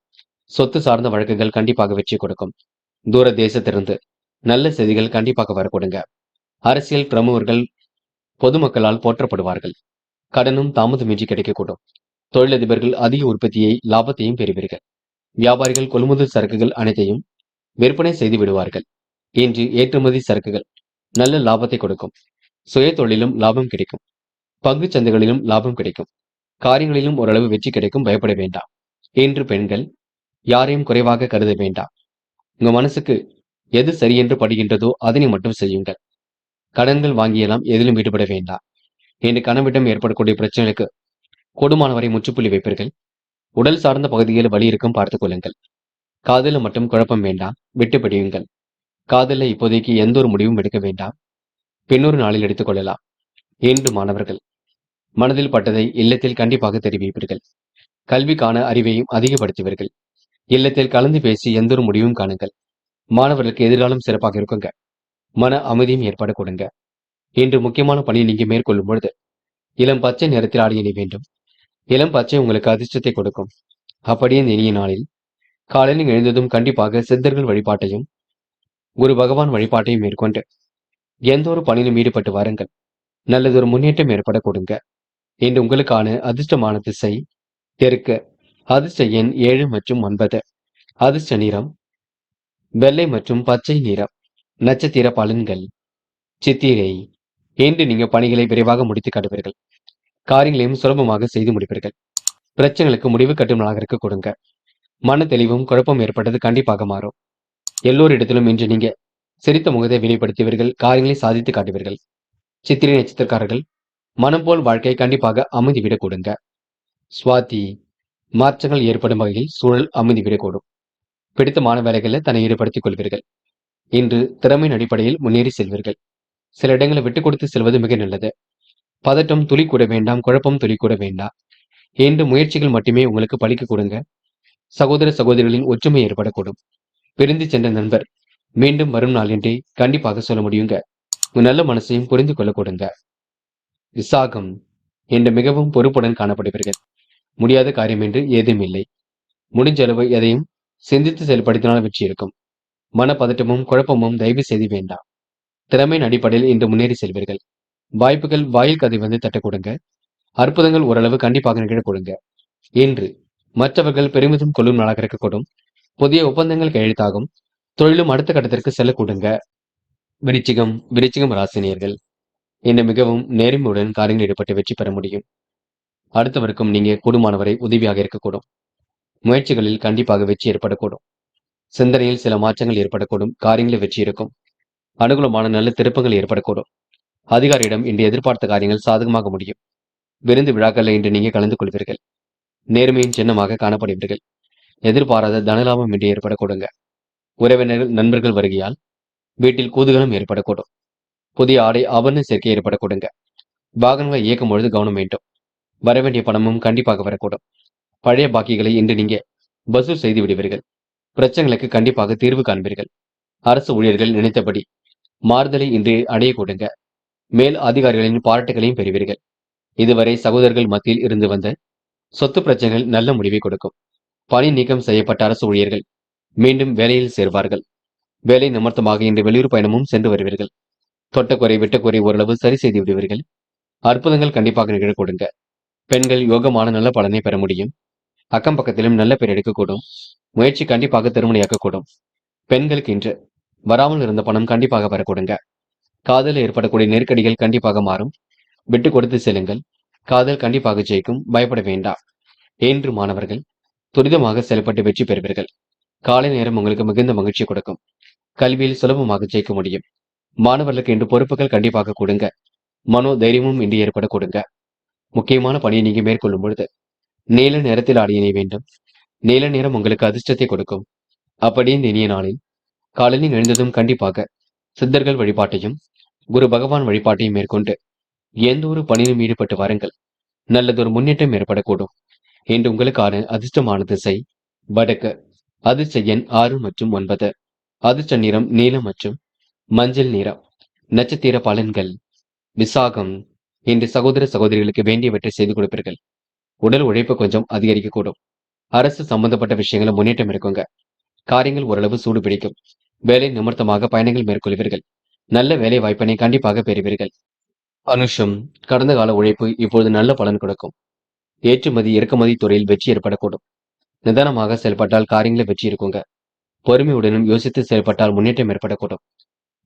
சொத்து சார்ந்த வழக்குகள் கண்டிப்பாக வெற்றி கொடுக்கும். தூர தேசத்திலிருந்து நல்ல செய்திகள் கண்டிப்பாக வரக்கூடுங்க. அரசியல் பிரமுகர்கள் பொதுமக்களால் போற்றப்படுவார்கள். கடனும் தாமதமின்றி கிடைக்கக்கூடும். தொழிலதிபர்கள் அதிக உற்பத்தியை லாபத்தையும் பெறுவீர்கள். வியாபாரிகள் கொள்முதல் சரக்குகள் அனைத்தையும் விற்பனை செய்து விடுவார்கள். இன்று ஏற்றுமதி சரக்குகள் நல்ல லாபத்தை கொடுக்கும். சுய தொழிலும் லாபம் கிடைக்கும். பங்கு சந்தைகளிலும் லாபம் கிடைக்கும். காரியங்களிலும் ஓரளவு வெற்றி கிடைக்கும். பயப்பட வேண்டாம். இன்று பெண்கள் யாரையும் குறைவாக கருத வேண்டாம். உங்க மனசுக்கு எது சரி என்று படுகின்றதோ அதனை மட்டும் செய்யுங்கள். கடன்கள் வாங்கியெல்லாம் எதிலும் ஈடுபட வேண்டாம். இன்று கணவனிடம் ஏற்படக்கூடிய பிரச்சனைகளுக்கு கூடுமானவரை முற்றுப்புள்ளி வைப்பீர்கள். உடல் சார்ந்த பகுதிகளில் வலி இருக்கும் பார்த்துக் கொள்ளுங்கள். காதலில் மட்டும் குழப்பம் வேண்டாம், விட்டு பிடியுங்கள். காதலில் இப்போதைக்கு எந்த ஒரு முடிவும் எடுக்க வேண்டாம். பின்னொரு நாளில் எடுத்துக் கொள்ளலாம். இன்று மாணவர்கள் மனதில் பட்டதை இல்லத்தில் கண்டிப்பாக தெரிவிப்பீர்கள். கல்விக்கான அறிவையும் அதிகப்படுத்துவீர்கள். இல்லத்தில் கலந்து பேசி எந்த ஒரு முடிவும் காணுங்கள். மாணவர்களுக்கு எதிர்காலம் சிறப்பாக இருக்குங்க. மன அமைதியும் ஏற்பட கொடுங்க. இன்று முக்கியமான பணியை நீங்க மேற்கொள்ளும் பொழுது இளம் பச்சை நிறத்தில் ஆடிய அணி வேண்டும். இளம் பச்சை உங்களுக்கு அதிர்ஷ்டத்தை கொடுக்கும். அப்படியே இந்த இனிய நாளில் காலையில் எழுந்ததும் கண்டிப்பாக சித்தர்கள் வழிபாட்டையும் குரு பகவான் வழிபாட்டையும் மேற்கொண்டு எந்த ஒரு பணியிலும் ஈடுபட்டு வாருங்கள். நல்லதொரு முன்னேற்றம் ஏற்பட கொடுங்க. இன்று உங்களுக்கான அதிர்ஷ்டமான திசை தெற்கு. அதிர்ஷ்ட எண் 7 மற்றும் 9. அதிர்ஷ்ட நிறம் வெள்ளை மற்றும் பச்சை நிறம். நட்சத்திர பலன்கள். சித்திரை இன்று நீங்க பணிகளை விரைவாக முடித்து காட்டுவீர்கள். காரியங்களையும் சுலபமாக செய்து முடிப்பீர்கள். பிரச்சனைகளுக்கு முடிவு கட்டும் நாளாக இருக்க கொடுங்க. மன தெளிவும் குழப்பம் ஏற்பட்டது கண்டிப்பாக மாறும். எல்லோரிடத்திலும் இன்று நீங்க சிரித்த முகத்தை வெளிப்படுத்துவீர்கள். காரியங்களை சாதித்து காட்டுவீர்கள். சித்திரை நட்சத்திரக்காரர்கள் மனம் போல் வாழ்க்கை கண்டிப்பாக அமைதிவிடக் கொடுங்க. சுவாதி மாற்றங்கள் ஏற்படும் வகையில் சூழல் அமைதிவிடக்கூடும். பிடித்தமான வேலைகளில் தன்னை ஈடுபடுத்திக் கொள்வீர்கள். இன்று திறமையின் அடிப்படையில் முன்னேறி செல்வீர்கள். சில இடங்களை விட்டுக் கொடுத்து செல்வது மிக நல்லது. பதட்டம் துளி கூட வேண்டாம், குழப்பம் துளி கூட வேண்டாம். இன்று முயற்சிகள் மட்டுமே உங்களுக்கு பலிக்க கொடுங்க. சகோதர சகோதரிகளின் ஒற்றுமை ஏற்படக்கூடும். பிரிந்து சென்ற நண்பர் மீண்டும் வரும் நாள் என்றே கண்டிப்பாக சொல்ல முடியுங்க. உங்க நல்ல மனசையும் புரிந்து கொள்ள கொடுங்க. விசாகம் இன்று மிகவும் பொறுப்புடன் காணப்படுவீர்கள். முடியாத காரியம் என்று ஏதும் இல்லை. முடிஞ்ச அளவு எதையும் சிந்தித்து செயல்படுத்தினால் வெற்றி இருக்கும். மனப்பதட்டமும் குழப்பமும் தயவு செய்து வேண்டாம். திறமையின் அடிப்படையில் இன்று முன்னேறி செல்வீர்கள். வாய்ப்புகள் வாயில் கதை வந்து தட்ட கொடுங்க. அற்புதங்கள் ஓரளவு கண்டிப்பாக நிகழ கொடுங்க. இன்று மற்றவர்கள் பெருமிதம் கொள்ளும் நாளாக இருக்கக்கூடும். புதிய ஒப்பந்தங்கள் கையெழுத்தாகும். தொழிலும் அடுத்த கட்டத்திற்கு செல்ல கொடுங்க. விருச்சிகம் ராசினியர்கள் இன்று மிகவும் நேர்மையுடன் காரியங்கள் ஈடுபட்டு வெற்றி பெற முடியும். அடுத்தவருக்கும் நீங்க கூடுமானவரை உதவியாக இருக்கக்கூடும். முயற்சிகளில் கண்டிப்பாக வெற்றி ஏற்படக்கூடும். சிந்தனையில் சில மாற்றங்கள் ஏற்படக்கூடும். காரியங்களில் வெற்றி இருக்கும். அனுகூலமான நல்ல திருப்பங்கள் ஏற்படக்கூடும். அதிகாரியிடம் இன்று எதிர்பார்த்த காரியங்கள் சாதகமாக முடியும். விருந்து விழாக்களில் இன்று நீங்க கலந்து கொள்வீர்கள். நேர்மையின் சின்னமாக காணப்படுவீர்கள். எதிர்பாராத தனலாபம் இன்று ஏற்படக்கூடுங்க. உறவினர்கள் நண்பர்கள் வருகையால் வீட்டில் குதூகலம் ஏற்படக்கூடும். புதிய ஆடை ஆபரண சேர்க்கை ஏற்படக்கூடுங்க. வாகனங்களை இயக்கும் பொழுது கவனம் வேண்டும். வரவேண்டிய பணமும் கண்டிப்பாக வரக்கூடும். பழைய பாக்கிகளை இன்று நீங்க வசூல் செய்து விடுவீர்கள். பிரச்சனைகளுக்கு கண்டிப்பாக தீர்வு காண்பீர்கள். அரசு ஊழியர்கள் நினைத்தபடி மாறுதலை இன்று அடையக்கூடுங்க. மேல் அதிகாரிகளின் பாராட்டுகளையும் பெறுவீர்கள். இதுவரை சகோதரர்கள் மத்தியில் இருந்து வந்த சொத்து பிரச்சனைகள் நல்ல முடிவை கொடுக்கும். பணி நீக்கம் செய்யப்பட்ட அரசு ஊழியர்கள் மீண்டும் வேலையில் சேர்வார்கள். வேலை நிமித்தமாக இன்று வெளியூர் பயணமும் சென்று வருவீர்கள். தொட்டக்குறை விட்டக்குறை ஓரளவு சரி செய்து விடுவீர்கள். அற்புதங்கள் கண்டிப்பாக நிகழக்கூடுங்க. பெண்கள் யோகமான நல்ல பலனை பெற முடியும். அக்கம் பக்கத்திலும் நல்ல பேர் எடுக்கக்கூடும். முயற்சி கண்டிப்பாக திருமணியாக்கக்கூடும். பெண்களுக்கு இன்று வராமல் இருந்த பணம் கண்டிப்பாக வரக்கூடுங்க. காதலில் ஏற்படக்கூடிய நெருக்கடிகள் கண்டிப்பாக மாறும். விட்டு கொடுத்து செல்லுங்கள். காதல் கண்டிப்பாக ஜெயிக்கும். பயப்பட வேண்டாம். இன்று மாணவர்கள் துரிதமாக செயல்பட்டு வெற்றி பெறுவீர்கள். காலை நேரம் உங்களுக்கு மிகுந்த மகிழ்ச்சி கொடுக்கும். கல்வியில் சுலபமாக ஜெயிக்க முடியும். மாணவர்களுக்கு இன்று பொறுப்புகள் கண்டிப்பாக கொடுங்க. மனோ தைரியமும் இன்று ஏற்பட கொடுங்க. முக்கியமான பணியை நீங்க மேற்கொள்ளும் பொழுது நீல நிறத்தில் ஆடியணை வேண்டும். நீல நிறம் உங்களுக்கு அதிர்ஷ்டத்தை கொடுக்கும். அப்படி இந்த இனிய நாளில் காலையில் எழுந்ததும் கண்டிப்பாக சித்தர்கள் வழிபாட்டையும் குரு பகவான் வழிபாட்டையும் மேற்கொண்டு எந்த ஒரு பணியிலும் ஈடுபட்டு வாருங்கள். நல்லதொரு முன்னேற்றம் ஏற்படக்கூடும். இன்று உங்களுக்கான அதிர்ஷ்டமான திசை வடக்கு. அதிர்ஷ்ட எண் 6 மற்றும் 9. அதிர்ஷ்ட நிறம் நீலம் மற்றும் மஞ்சள் நிறம். நட்சத்திர பலன்கள். விசாகம். இன்று சகோதர சகோதரிகளுக்கு வேண்டியவற்றை செய்து கொடுப்பீர்கள். உடல் உழைப்பு கொஞ்சம் அதிகரிக்கக்கூடும். அரசு சம்பந்தப்பட்ட விஷயங்கள முன்னேற்றம் இருக்குங்க. காரியங்கள் ஓரளவு சூடு பிடிக்கும். வேலை நிமித்தமாக பயணங்கள் மேற்கொள்வீர்கள். நல்ல வேலை வாய்ப்பினை கண்டிப்பாக பெறுவீர்கள். அனுஷம். கடந்த கால உழைப்பு இப்பொழுது நல்ல பலன் கொடுக்கும். ஏற்றுமதி இறக்குமதி துறையில் வெற்றி ஏற்படக்கூடும். நிதானமாக செயல்பட்டால் காரியங்களில் வெற்றி இருக்குங்க. பொறுமையுடனும் யோசித்து செயல்பட்டால் முன்னேற்றம் ஏற்படக்கூடும்.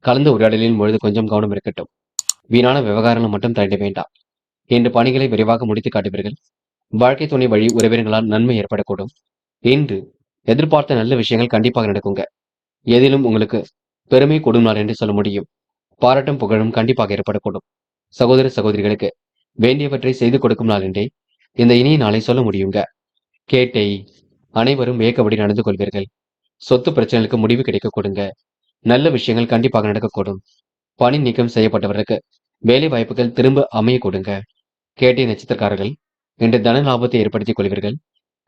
கலந்த உரையாடலின் பொழுது கொஞ்சம் கவனம் இருக்கட்டும். வீணான விவகாரங்கள் மட்டும் தலையிட வேண்டாம். இன்று பணிகளை விரைவாக முடித்து காட்டுவீர்கள். வாழ்க்கை துணை வழி உறவினர்களால் நன்மை ஏற்படக்கூடும். இன்று எதிர்பார்த்த நல்ல விஷயங்கள் கண்டிப்பாக நடக்குங்க. எதிலும் உங்களுக்கு பெருமை கொடும் நாள் என்று சொல்ல முடியும். பாராட்டும் புகழும் கண்டிப்பாக ஏற்படக்கூடும். சகோதர சகோதரிகளுக்கு வேண்டியவற்றை செய்து கொடுக்கும் நாள் என்றே இந்த இனிய நாளை சொல்ல முடியுங்க. கேட்டை. அனைவரும் வேகப்படி நடந்து கொள்வீர்கள். சொத்து பிரச்சனைகளுக்கு முடிவு கிடைக்க கொடுங்க. நல்ல விஷயங்கள் கண்டிப்பாக நடக்கக்கூடும். பணி நீக்கம் செய்யப்பட்டவர்களுக்கு வேலை வாய்ப்புகள் திரும்ப அமைய கொடுங்க. கேட்டை நட்சத்திரக்காரர்கள் இன்று தன லாபத்தை ஏற்படுத்திக் கொள்வீர்கள்.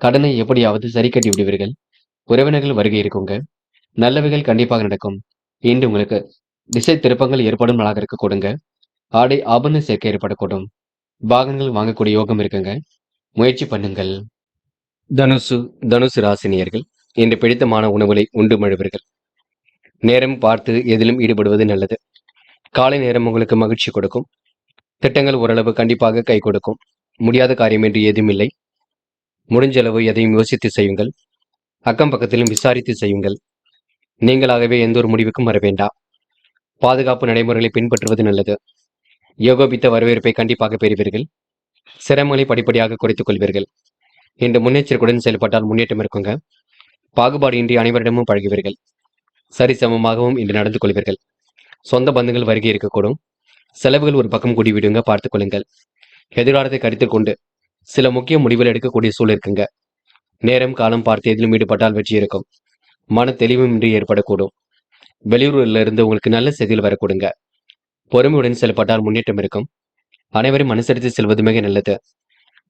கடனை எப்படியாவது சரி கட்டி விடுவீர்கள். உறவினர்கள் வருகை இருக்குங்க. நல்லவைகள் கண்டிப்பாக நடக்கும். இன்று உங்களுக்கு திசை திருப்பங்கள் ஏற்படும் நாளாக இருக்க கொடுங்க. ஆடை ஆபரண சேர்க்கை ஏற்படக்கூடும். வாகனங்கள் வாங்கக்கூடிய யோகம் இருக்குங்க. முயற்சி பண்ணுங்கள். தனுசு ராசினியர்கள் இன்று பிடித்தமான உணவுகளை உண்டு மழுவீர்கள். நேரம் பார்த்து எதிலும் ஈடுபடுவது நல்லது. காலை நேரம் உங்களுக்கு மகிழ்ச்சி கொடுக்கும். திட்டங்கள் ஓரளவு கண்டிப்பாக கை கொடுக்கும். முடியாத காரியம் என்று எதுவும் இல்லை. முடிஞ்சளவு எதையும் யோசித்து செய்யுங்கள். அக்கம் பக்கத்திலும் விசாரித்து செய்யுங்கள். நீங்களாகவே எந்த ஒரு முடிவுக்கும் வர வேண்டாம். பாதுகாப்பு நடைமுறைகளை பின்பற்றுவது நல்லது. யோகோபித்த வரவேற்பை கண்டிப்பாக பெறுவீர்கள். சிரமங்களை படிப்படியாக குறைத்துக் கொள்வீர்கள். இன்று முன்னெச்சரிக்கையுடன் செயல்பட்டால் முன்னேற்றம் இருக்குங்க. பாகுபாடு இன்றி அனைவரிடமும் பழகுவீர்கள். சரிசமமாகவும் இன்று நடந்து கொள்வீர்கள். சொந்த பந்தங்கள் வருகை இருக்கக்கூடும். செலவுகள் ஒரு பக்கம் கூடிவிடுங்க, பார்த்துக் கொள்ளுங்கள். எதிர்காலத்தை கருத்தில் கொண்டு சில முக்கிய முடிவுகள் எடுக்கக்கூடிய சூழல் இருக்குங்க. நேரம் காலம் பார்த்து எதிலும் ஈடுபட்டால் வெற்றி இருக்கும். மன தெளிவும் இன்றி ஏற்படக்கூடும். வெளியூரில் இருந்து உங்களுக்கு நல்ல செய்திகள் வரக்கூடுங்க. பொறுமையுடன் செயல்பட்டால் முன்னேற்றம் இருக்கும். அனைவரும் அனுசரித்து செல்வது மிக நல்லது.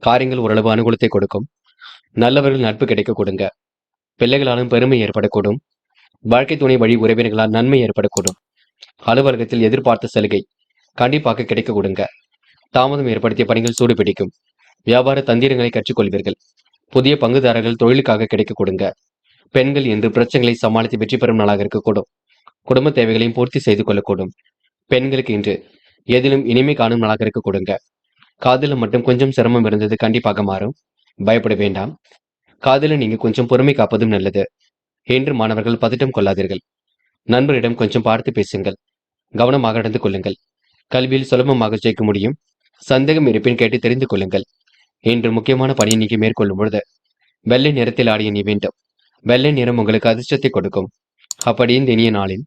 காரியங்கள் ஓரளவு அனுகூலத்தை கொடுக்கும். நல்லவர்கள் நட்பு கிடைக்க கொடுங்க. பிள்ளைகளாலும் பெருமை ஏற்படக்கூடும். வாழ்க்கை துணை வழி உறவினர்களால் நன்மை ஏற்படக்கூடும். அலுவலகத்தில் எதிர்பார்த்த சலுகை கண்டிப்பாக கிடைக்க கொடுங்க. தாமதம் ஏற்படுத்திய பணிகள் சூடு பிடிக்கும். வியாபார தந்திரங்களை கற்றுக்கொள்வீர்கள். புதிய பங்குதாரர்கள் தொழிலுக்காக கிடைக்க கொடுங்க. பெண்கள் என்று பிரச்சனைகளை சமாளித்து வெற்றி பெறும் நாளாக இருக்கக்கூடும். குடும்ப தேவைகளையும் பூர்த்தி செய்து கொள்ளக்கூடும். பெண்களுக்கு இன்று எதிலும் இனிமை காணும் நாளாக இருக்க கொடுங்க. காதலில் மட்டும் கொஞ்சம் சிரமம் இருந்தது கண்டிப்பாக மாறும். பயப்பட வேண்டாம். காதலில் நீங்க கொஞ்சம் பொறுமை காப்பதும் நல்லது. இன்று மாணவர்கள் பதட்டம் கொள்ளாதீர்கள். நண்பரிடம் கொஞ்சம் பார்த்து பேசுங்கள். கவனமாக நடந்து கொள்ளுங்கள். கல்வியில் சுலபமாக ஜெயிக்க முடியும். சந்தேகம் இருப்பின் கேட்டு தெரிந்து கொள்ளுங்கள். இன்று முக்கியமான பணியை நீங்க மேற்கொள்ளும் பொழுது வெள்ளை நிறத்தில் ஆடிய நீ வேண்டும். வெள்ளை நிறம் உங்களுக்கு அதிர்ஷ்டத்தை கொடுக்கும். அப்படி இந்த இனிய நாளில்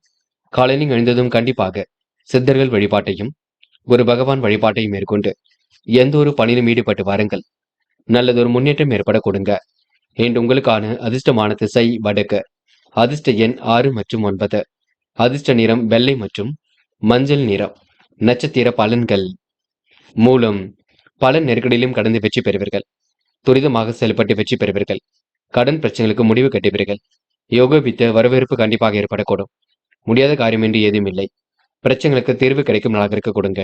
காலையில் எழுந்ததும் கண்டிப்பாக சித்தர்கள் வழிபாட்டையும் குரு பகவான் வழிபாட்டையும் மேற்கொண்டு எந்த ஒரு பணியிலும் ஈடுபட்டு வாருங்கள். நல்லதொரு முன்னேற்றம் ஏற்பட கொடுங்க. இன்று உங்களுக்கான அதிர்ஷ்டமான திசை வடக்கு. அதிர்ஷ்ட எண் 6 மற்றும் 9. அதிர்ஷ்ட நிறம் வெள்ளை மற்றும் மஞ்சள் நிறம். நட்சத்திர பலன்கள். மூலம் பல நெருக்கடியிலும் கடந்து வெற்றி பெறுவீர்கள். துரிதமாக செயல்பட்டு வெற்றி பெறுவீர்கள். கடன் பிரச்சனைகளுக்கு முடிவு கட்டுவீர்கள். யோகோபித்த வரவேற்பு கண்டிப்பாக ஏற்படக்கூடும். முடியாத காரியம் என்று ஏதும் இல்லை. பிரச்சனைகளுக்கு தீர்வு கிடைக்கும் நாளாக இருக்க கொடுங்க.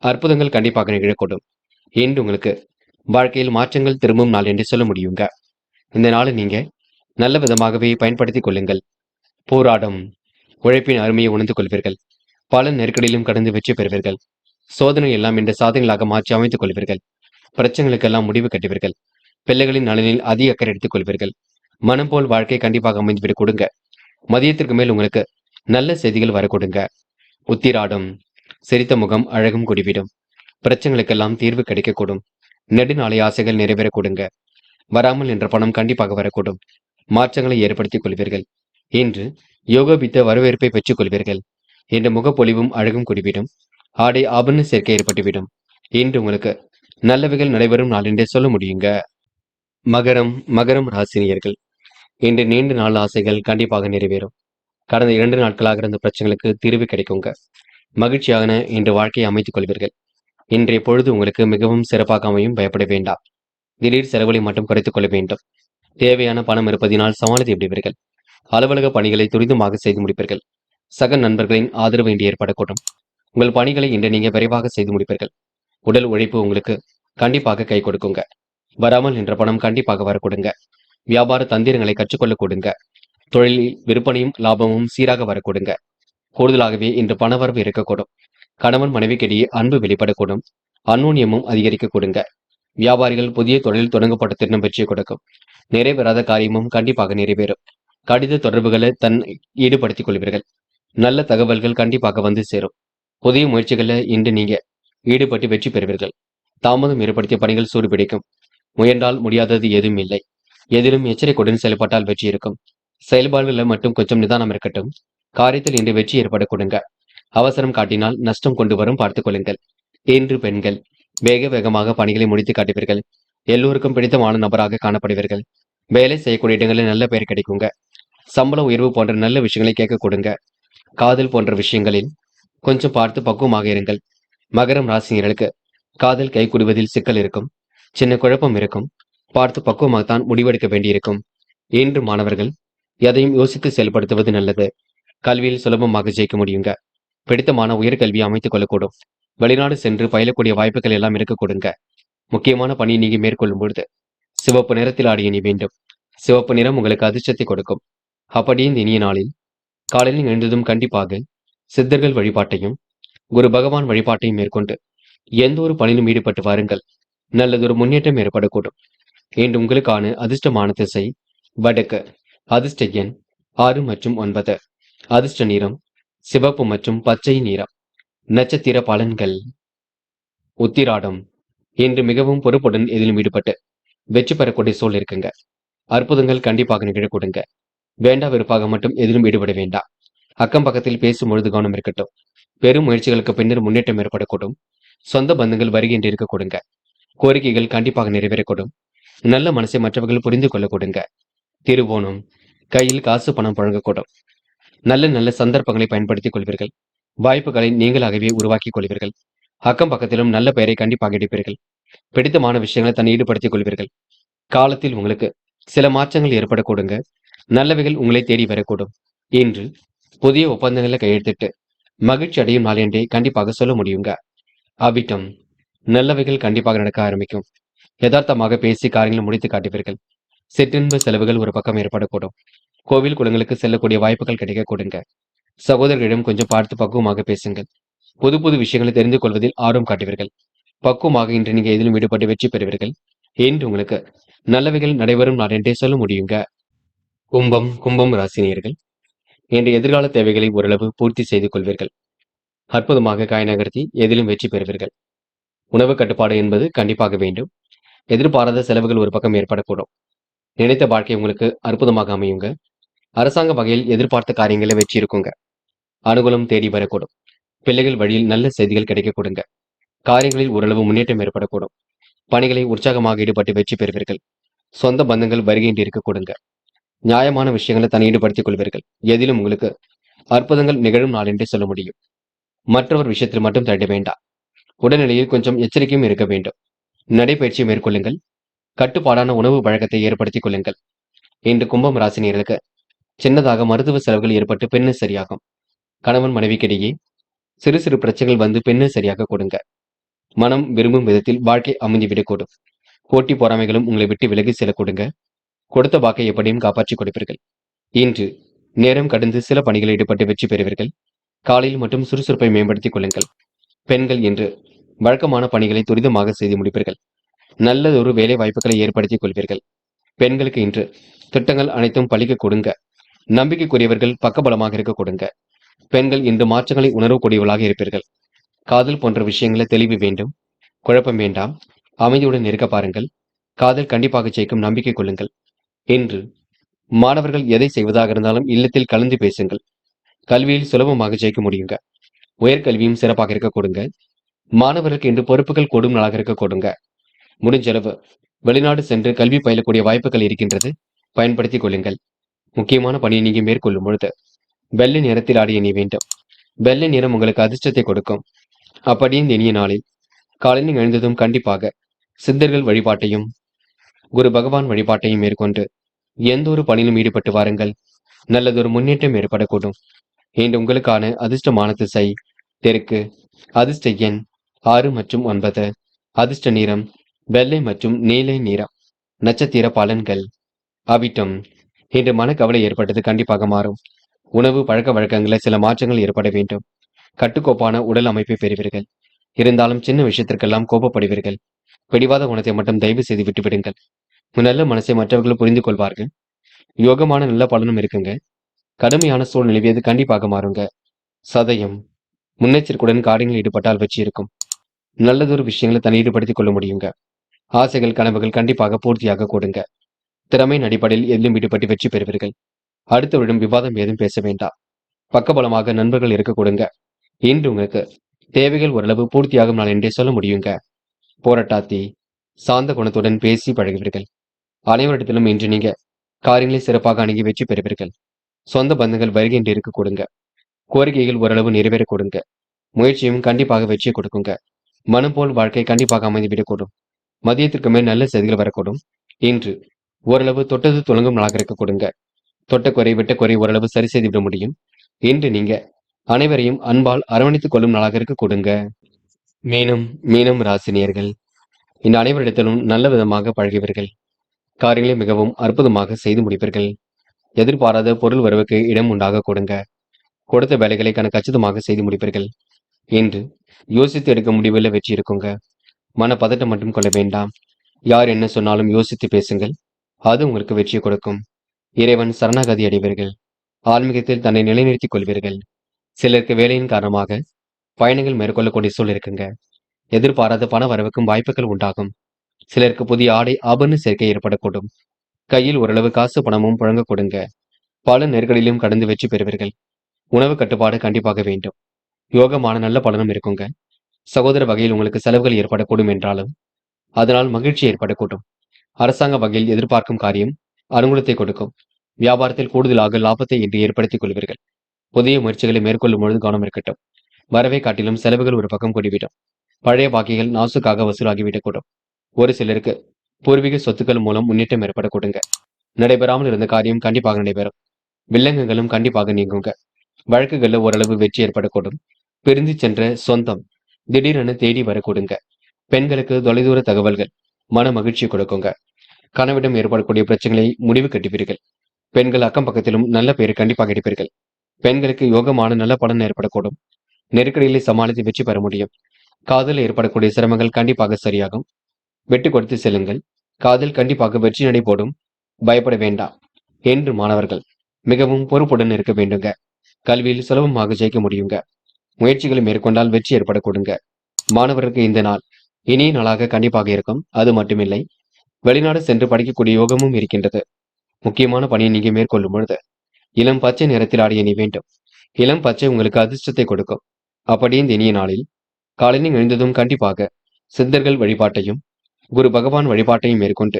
அற்புதங்கள் கண்டிப்பாக நிகழக்கூடும். இன்று உங்களுக்கு வாழ்க்கையில் மாற்றங்கள் திரும்பும் நாள் என்று சொல்ல முடியுங்க. இந்த நாளை நீங்க நல்ல விதமாகவே பயன்படுத்திக் கொள்ளுங்கள். போராடும் உழைப்பின் அருமையை உணர்ந்து கொள்வீர்கள். பல நெருக்கடியிலும் கடந்து வெற்றி பெறுவீர்கள். சோதனை எல்லாம் இந்த சாதனைகளாக மாற்றி அமைத்துக் கொள்வீர்கள். பிரச்சனைகளுக்கெல்லாம் முடிவு கட்டுவீர்கள். பிள்ளைகளின் நலனில் அதிக அக்கறை எடுத்துக் கொள்வீர்கள். மனம் போல் வாழ்க்கை கண்டிப்பாக அமைந்துவிட கொடுங்க. மதியத்திற்கு மேல் உங்களுக்கு நல்ல செய்திகள் வர கொடுங்க. உத்திராடம் சிரித்த முகம் அழகும் குடிவிடும். பிரச்சனைகளுக்கெல்லாம் தீர்வு கிடைக்கக்கூடும். நெடுநாளை ஆசைகள் நிறைவேற கொடுங்க. வராமல் என்ற பணம் கண்டிப்பாக வரக்கூடும். மாற்றங்களை ஏற்படுத்திக் கொள்வீர்கள். இன்று யோகபித்த வரவேற்பை பெற்றுக் கொள்வீர்கள். இன்று முகப்பொலிவும் அழகும் குடிவிடும். ஆடை ஆபரண சேர்க்கை ஏற்பட்டுவிடும். இன்று உங்களுக்கு நல்லவைகள் நடைபெறும் நாள் என்றே சொல்ல முடியுங்க. மகரம் ராசினியர்கள், இன்று நீண்ட நாள் ஆசைகள் கண்டிப்பாக நிறைவேறும். கடந்த 2 நாட்களாக இருந்த பிரச்சனைகளுக்கு தீர்வு கிடைக்குங்க. மகிழ்ச்சியான இன்று வாழ்க்கையை அமைத்துக் கொள்வீர்கள். இன்றைய பொழுது உங்களுக்கு மிகவும் சிறப்பாக அமையும். பயப்பட வேண்டாம். திடீர் செலவுகளை மட்டும் குறைத்துக் கொள்ள வேண்டும். தேவையான பணம் இருப்பதினால் சமாளித்து விடுவீர்கள். அலுவலக பணிகளை துரிதமாக செய்து முடிப்பீர்கள். சக நண்பர்களின் ஆதரவு இன்று ஏற்படக்கூடும். உங்கள் பணிகளை இன்று நீங்க விரைவாக செய்து முடிப்பீர்கள். உடல் உழைப்பு உங்களுக்கு கண்டிப்பாக கை கொடுக்குங்க. வராமல் என்ற பணம் கண்டிப்பாக வரக்கூடுங்க. வியாபார தந்திரங்களை கற்றுக்கொள்ள கொடுங்க. தொழிலில் விற்பனையும் லாபமும் சீராக வரக்கூடுங்க. கூடுதலாகவே இன்று பணவரவு இருக்கக்கூடும். கணவன் மனைவிக்கிடையே அன்பு வெளிப்படக்கூடும். அந்யோன்யமும் அதிகரிக்க கொடுங்க. வியாபாரிகள் புதிய தொழில் தொடங்கப்பட்ட திட்டம் வெற்றி கொடுக்கும். நிறைவேறாத காரியமும் கண்டிப்பாக நிறைவேறும். கடித தொடர்புகளை ஈடுபடுத்திக் கொள்வீர்கள். நல்ல தகவல்கள் கண்டிப்பாக வந்து சேரும். புதிய முயற்சிகளில் இன்று நீங்க ஈடுபட்டு வெற்றி பெறுவீர்கள். தாமதம் ஏற்படுத்திய பணிகள் சூடுபிடிக்கும். முயன்றால் முடியாதது எதுவும் இல்லை. எதிலும் எச்சரிக்கையுடன் செயல்பட்டால் வெற்றி இருக்கும். செயல்பாடுகளில் மட்டும் கொஞ்சம் நிதானம் இருக்கட்டும். காரியத்தில் இன்று வெற்றி ஏற்பட கொடுங்க. அவசரம் காட்டினால் நஷ்டம் கொண்டு வரும், பார்த்துக் கொள்ளுங்கள். இன்று பெண்கள் வேக வேகமாக பணிகளை முடித்து காட்டுவீர்கள். எல்லோருக்கும் பிடித்தமான நபராக காணப்படுவீர்கள். வேலை செய்யக்கூடிய இடங்களில் நல்ல பெயர் கிடைக்குங்க. சம்பள உயர்வு போன்ற நல்ல விஷயங்களை கேட்க கொடுங்க. காதல் போன்ற விஷயங்களில் கொஞ்சம் பார்த்து பக்குவமாக இருங்கள். மகரம் ராசினியர்களுக்கு காதல் கைகூடுவதில் சிக்கல் இருக்கும். சின்ன குழப்பம் இருக்கும். பார்த்து பக்குவமாகத்தான் முடிவெடுக்க வேண்டியிருக்கும். இன்று மாணவர்கள் எதையும் யோசித்து செயல்படுத்துவது நல்லது. கல்வியில் சுலபமாக ஜெயிக்க முடியுங்க. பிடித்தமான உயர்கல்வியை அமைத்துக் கொள்ளக்கூடும். வெளிநாடு சென்று பயிலக்கூடிய வாய்ப்புகள் எல்லாம் இருக்க கொடுங்க. முக்கியமான பணியை நீங்க மேற்கொள்ளும் பொழுது சிவப்பு நிறத்தில் ஆடிய நீ வேண்டும். சிவப்பு நிறம் உங்களுக்கு அதிர்ஷ்டத்தை கொடுக்கும். அப்படியே இந்த இனிய நாளில் காலையில் எழுந்ததும் கண்டிப்பாக சித்தர்கள் வழிபாட்டையும் குரு பகவான் வழிபாட்டையும் மேற்கொண்டு எந்த ஒரு பணியிலும் ஈடுபட்டு வாருங்கள். நல்லதொரு முன்னேற்றம் ஏற்படக்கூடும். இன்று உங்களுக்கான அதிர்ஷ்டமான திசை வடக்கு. அதிர்ஷ்ட எண் 6 மற்றும் 9. அதிர்ஷ்ட நிறம் சிவப்பு மற்றும் பச்சை நிறம். நட்சத்திர பலன்கள். உத்திராடம் இன்று மிகவும் பொறுப்புடன் எதிலும் ஈடுபட்டு வெற்றி பெறக்கூடிய சூழல் இருக்குங்க. அற்புதங்கள் கண்டிப்பாக நிகழக்கூடுங்க. வேண்டா வெறுப்பாக மட்டும் எதிலும் ஈடுபட வேண்டாம். அக்கம் பக்கத்தில் பேசும் பொழுது கவனம் இருக்கட்டும். பெரும் முயற்சிகளுக்கு பின்னர் முன்னேற்றம் ஏற்படக்கூடும். சொந்த பந்தங்கள் வருகின்ற இருக்க கொடுங்க. கோரிக்கைகள் கண்டிப்பாக நிறைவேறக்கூடும். நல்ல மனசை மற்றவர்கள் புரிந்து கொள்ள கொடுங்க. திருவோணம் கையில் காசு பணம் புழங்கக்கூடும். நல்ல நல்ல சந்தர்ப்பங்களை பயன்படுத்திக் கொள்வீர்கள். வாய்ப்புகளை நீங்களாகவே உருவாக்கிக் கொள்வீர்கள். அக்கம் பக்கத்திலும் நல்ல பெயரை கண்டிப்பாக எடுப்பீர்கள். பிடித்தமான விஷயங்களை தன்னை ஈடுபடுத்திக் கொள்வீர்கள். காலத்தில் உங்களுக்கு சில மாற்றங்கள் ஏற்படக்கூடுங்க. நல்லவைகள் உங்களை தேடி வரக்கூடும். இன்று புதிய ஒப்பந்தங்களை கையெழுத்திட்டு மகிழ்ச்சி அடையும் நாள் என்றே கண்டிப்பாக சொல்ல முடியுங்க. அவிட்டம் நல்லவைகள் கண்டிப்பாக நடக்க ஆரம்பிக்கும். யதார்த்தமாக பேசி காரியங்களை முடித்து காட்டுவீர்கள். சிற்றின்ப செலவுகள் ஒரு பக்கம் ஏற்படக்கூடும். கோவில் குளங்களுக்கு செல்லக்கூடிய வாய்ப்புகள் கிடைக்க கொடுங்க. சகோதரர்களிடம் கொஞ்சம் பார்த்து பக்குவமாக பேசுங்கள். புது புது விஷயங்களை தெரிந்து கொள்வதில் ஆர்வம் காட்டுவீர்கள். பக்குவமாக இன்று நீங்க எதிலும் ஈடுபட்டு வெற்றி பெறுவீர்கள். இன்று உங்களுக்கு நல்லவைகள் நடைபெறும் நாள் என்றே சொல்ல முடியுங்க. கும்பம் ராசினியர்கள், இன்று எதிர்கால தேவைகளை ஓரளவு பூர்த்தி செய்து கொள்வீர்கள். அற்புதமாக காய் நகர்த்தி எதிலும் வெற்றி பெறுவீர்கள். உணவு கட்டுப்பாடு என்பது கண்டிப்பாக வேண்டும். எதிர்பாராத செலவுகள் ஒரு பக்கம் ஏற்படக்கூடும். நினைத்த வாழ்க்கை உங்களுக்கு அற்புதமாக அமையுங்க. அரசாங்க வகையில் எதிர்பார்த்த காரியங்களை வெற்றி இருக்குங்க. அனுகூலம் தேடி வரக்கூடும். பிள்ளைகள் வழியில் நல்ல செய்திகள் கிடைக்க கொடுங்க. காரியங்களில் ஓரளவு முன்னேற்றம் ஏற்படக்கூடும். பணிகளை உற்சாகமாக ஈடுபட்டு வெற்றி பெறுவீர்கள். சொந்த பந்தங்கள் வருகையின்றி இருக்க கொடுங்க. நியாயமான விஷயங்களை தன்னை ஈடுபடுத்திக் கொள்வீர்கள். எதிலும் உங்களுக்கு அற்புதங்கள் நிகழும் நாள் என்றே சொல்ல முடியும். மற்றவர் விஷயத்தில் மட்டும் தள்ள வேண்டாம். உடல்நிலையில் கொஞ்சம் எச்சரிக்கையும் இருக்க வேண்டும். நடைபயிற்சி மேற்கொள்ளுங்கள். கட்டுப்பாடான உணவு பழக்கத்தை ஏற்படுத்திக் கொள்ளுங்கள். இன்று கும்பம் ராசினியர்களுக்கு சின்னதாக மருத்துவ செலவுகள் ஏற்பட்டு பின்னர் சரியாகும். கணவன் மனைவிக்கிடையே சிறு சிறு பிரச்சனைகள் வந்து பின்னர் சரியாக கொடுங்க. மனம் விரும்பும் விதத்தில் வாழ்க்கை அமைந்துவிடக்கூடும். போட்டி பொறாமைகளும் உங்களை விட்டு விலகி செல்ல கொடுங்க. கொடுத்த வாக்கை எப்படியும் காப்பாற்றிக் கொடுப்பீர்கள். இன்று நேரம் கடந்து சில பணிகளில் ஈடுபட்டு வெற்றி பெறுவீர்கள். காலையில் மட்டும் சுறுசுறுப்பை மேம்படுத்திக் கொள்ளுங்கள். பெண்கள் இன்று வழக்கமான பணிகளை துரிதமாக செய்து முடிப்பீர்கள். நல்லதொரு வேலை வாய்ப்புகளை ஏற்படுத்திக் கொள்வீர்கள். பெண்களுக்கு இன்று திட்டங்கள் அனைத்தும் பலிக்க கொடுங்க. நம்பிக்கைக்குரியவர்கள் பக்கபலமாக இருக்க கொடுங்க. பெண்கள் இன்று மாற்றங்களை உணரக்கூடியவர்களாக இருப்பீர்கள். காதல் போன்ற விஷயங்களை தெளிவு வேண்டும். குழப்பம் வேண்டாம். அமைதியுடன் இருக்க பாருங்கள். காதல் கண்டிப்பாக ஜெயிக்கும் நம்பிக்கை கொள்ளுங்கள். இன்று மாணவர்கள் எதை செய்வதாக இருந்தாலும் இல்லத்தில் கலந்து பேசுங்கள். கல்வியில் சுலபமாக ஜெயிக்க முடியுங்க. உயர்கல்வியும் சிறப்பாக இருக்க கொடுங்க. மாணவர்களுக்கு இன்று பொறுப்புகள் கூடும் நாளாக இருக்க கொடுங்க. முடிஞ்சளவு வெளிநாடு சென்று கல்வி பயிலக்கூடிய வாய்ப்புகள் இருக்கின்றது. பயன்படுத்திக் கொள்ளுங்கள். முக்கியமான பணியை நீங்க மேற்கொள்ளும் பொழுது வெள்ளை நிறத்தில் ஆடிய நீ வேண்டும். வெள்ளை நிறம் உங்களுக்கு அதிர்ஷ்டத்தை கொடுக்கும். அப்படியே இந்த இனிய நாளில் காலையில் எழுந்ததும் கண்டிப்பாக சித்தர்கள் வழிபாட்டையும் குரு பகவான் வழிபாட்டையும் மேற்கொண்டு எந்த ஒரு பணியிலும் ஈடுபட்டு வாருங்கள். நல்லதொரு முன்னேற்றம் ஏற்படக்கூடும். இன்று உங்களுக்கான அதிர்ஷ்டமான திசை தெற்கு. அதிர்ஷ்ட எண் 6 மற்றும் 9. அதிர்ஷ்ட நிறம் வெள்ளை மற்றும் நீல நிறம். நட்சத்திர பலன்கள். அவிட்டம். இன்று மனக்கவலை ஏற்பட்டது கண்டிப்பாக மாறும். உணவு பழக்க வழக்கங்களில் சில மாற்றங்கள் ஏற்பட வேண்டும். கட்டுக்கோப்பான உடல் அமைப்பை பெறுவீர்கள். இருந்தாலும் சின்ன விஷயத்திற்கெல்லாம் கோபப்படுவீர்கள். பிடிவாத குணத்தை மட்டும் தயவு செய்து விட்டுவிடுங்கள். நல்ல மனசை மற்றவர்கள் புரிந்து கொள்வார்கள். யோகமான நல்ல பலனும் இருக்குங்க. கடுமையான சூழ்நிலை அது கண்டிப்பாக மாறுங்க. சதயம். முன்னெச்சரிக்கையுடன் காரியங்களில் ஈடுபட்டால் வெற்றி இருக்கும். நல்லதொரு விஷயங்களை தன்னை ஈடுபடுத்திக் கொள்ள முடியுங்க. ஆசைகள் கனவுகள் கண்டிப்பாக பூர்த்தியாக கொடுங்க. திறமையின் அடிப்படையில் எதிலும் ஈடுபட்டு வெற்றி பெறுவீர்கள். அடுத்தவரிடம் விவாதம் ஏதும் பேச வேண்டாம். பக்கபலமாக நண்பர்கள் இருக்க கொடுங்க. இன்று உங்களுக்கு தேவைகள் ஓரளவு பூர்த்தியாகும் நாள் என்றே சொல்ல முடியுங்க. போராட்டாத்தி. சாந்த குணத்துடன் பேசி பழகுவீர்கள். அனைவரிடத்திலும் இன்று நீங்க காரியங்களை சிறப்பாக அணுகி வெற்றி பெறுவீர்கள். சொந்த பந்தங்கள் வருகின்ற இருக்க கொடுங்க. கோரிக்கைகள் ஓரளவு நிறைவேற கொடுங்க. முயற்சியும் கண்டிப்பாக வெற்றியை கொடுக்குங்க. மனம் போல் வாழ்க்கை கண்டிப்பாக அமைந்துவிடக்கூடும். மதியத்திற்கு மேல் நல்ல செய்திகள் வரக்கூடும். இன்று ஓரளவு தொட்டது துளங்கும் நாளாக இருக்க கொடுங்க. தொட்ட குறை விட்ட குறை ஓரளவு சரி செய்து விட முடியும். இன்று நீங்க அனைவரையும் அன்பால் அரவணைத்துக் கொள்ளும் நாளாக இருக்க கொடுங்க. மீனம் ராசினியர்கள் இந்த அனைவரிடத்திலும் நல்ல விதமாக பழகுவீர்கள். காரியங்களை மிகவும் அற்புதமாக செய்து முடிப்பீர்கள். எதிர்பாராத பொருள் வரவுக்கு இடம் உண்டாக கொடுங்க. கொடுத்த வேலைகளை கச்சிதமாக செய்து முடிப்பீர்கள். இன்று யோசித்து எடுக்க முடிவில் வெற்றி இருக்குங்க. மன பதட்டம் மட்டும் கொள்ள வேண்டாம். யார் என்ன சொன்னாலும் யோசித்து பேசுங்கள். அது உங்களுக்கு வெற்றியை கொடுக்கும். இறைவன் சரணாகதி அடைவீர்கள். ஆன்மீகத்தில் தன்னை நிலைநிறுத்திக் கொள்வீர்கள். சிலருக்கு வேலையின் காரணமாக பயணங்கள் மேற்கொள்ளக்கூடிய சூழல் இருக்குங்க. எதிர்பாராத பண வரவுக்கும் வாய்ப்புகள் உண்டாகும். சிலருக்கு புதிய ஆடை ஆபரண சேர்க்கை ஏற்படக்கூடும். கையில் ஓரளவு காசு பணமும் புழங்க கொடுங்க. பல நெருக்கடியிலும் கடந்து வெற்றி பெறுவீர்கள். உணவு கட்டுப்பாடு கண்டிப்பாக வேண்டும். யோகமான நல்ல பலனும் இருக்குங்க. சகோதர வகையில் உங்களுக்கு செலவுகள் ஏற்படக்கூடும் என்றாலும் அதனால் மகிழ்ச்சி ஏற்படக்கூடும். அரசாங்க வகையில் எதிர்பார்க்கும் காரியம் அனுகூலத்தை கொடுக்கும். வியாபாரத்தில் கூடுதலாக லாபத்தை இன்று ஏற்படுத்திக் கொள்வீர்கள். புதிய முயற்சிகளை மேற்கொள்ளும் பொழுது கவனம் இருக்கட்டும். வரவை காட்டிலும் செலவுகள் ஒரு பக்கம் கூடிவிடும். பழைய பாக்கிகள் நாசுக்காக வசூலாகிவிடக்கூடும். ஒரு சிலருக்கு பூர்வீக சொத்துக்கள் மூலம் முன்னேற்றம் ஏற்படக்கூடுங்க. நடைபெறாமல் இருந்த காரியம் கண்டிப்பாக நடைபெறும். வில்லங்கங்களும் கண்டிப்பாக நீங்குங்க. வழக்குகள்ல ஓரளவு வெற்றி ஏற்படக்கூடும். பிரிந்து சென்ற சொந்தம் திடீரென தேடி வரக்கூடுங்க. பெண்களுக்கு தொலைதூர தகவல்கள் மன மகிழ்ச்சி கொடுக்குங்க. கணவிடம் ஏற்படக்கூடிய பிரச்சனைகளை முடிவு கட்டுவீர்கள். பெண்கள் அக்கம் பக்கத்திலும் நல்ல பெயர் கண்டிப்பாக எடுப்பீர்கள். பெண்களுக்கு யோகமான நல்ல பலன் ஏற்படக்கூடும். நெருக்கடிகளை சமாளித்து வெற்றி பெற முடியும். காதலில் ஏற்படக்கூடிய சிரமங்கள் கண்டிப்பாக சரியாகும். விட்டு கொடுத்து செல்லுங்கள். காதல் கண்டிப்பாக வெற்றி நடை போடும். பயப்பட வேண்டாம். என்று மாணவர்கள் மிகவும் பொறுப்புடன் இருக்க வேண்டுங்க. கல்வியில் சுலபமாக ஜெயிக்க முடியுங்க. முயற்சிகளை மேற்கொண்டால் வெற்றி ஏற்பட கொடுங்க. மாணவர்களுக்கு இந்த நாள் இனிய நாளாக கண்டிப்பாக இருக்கும். அது மட்டுமில்லை, வெளிநாடு சென்று படிக்கக்கூடிய யோகமும் இருக்கின்றது. முக்கியமான பணியை நீங்க மேற்கொள்ளும் பொழுது இளம் பச்சை நிறத்தில் ஆடை அணி வேண்டும். இளம் பச்சை உங்களுக்கு அதிர்ஷ்டத்தை கொடுக்கும். அப்படி இந்த இனிய நாளில் காலையில் எழுந்ததும் கண்டிப்பாக சித்தர்கள் வழிபாட்டையும் குரு பகவான் வழிபாட்டையும் மேற்கொண்டு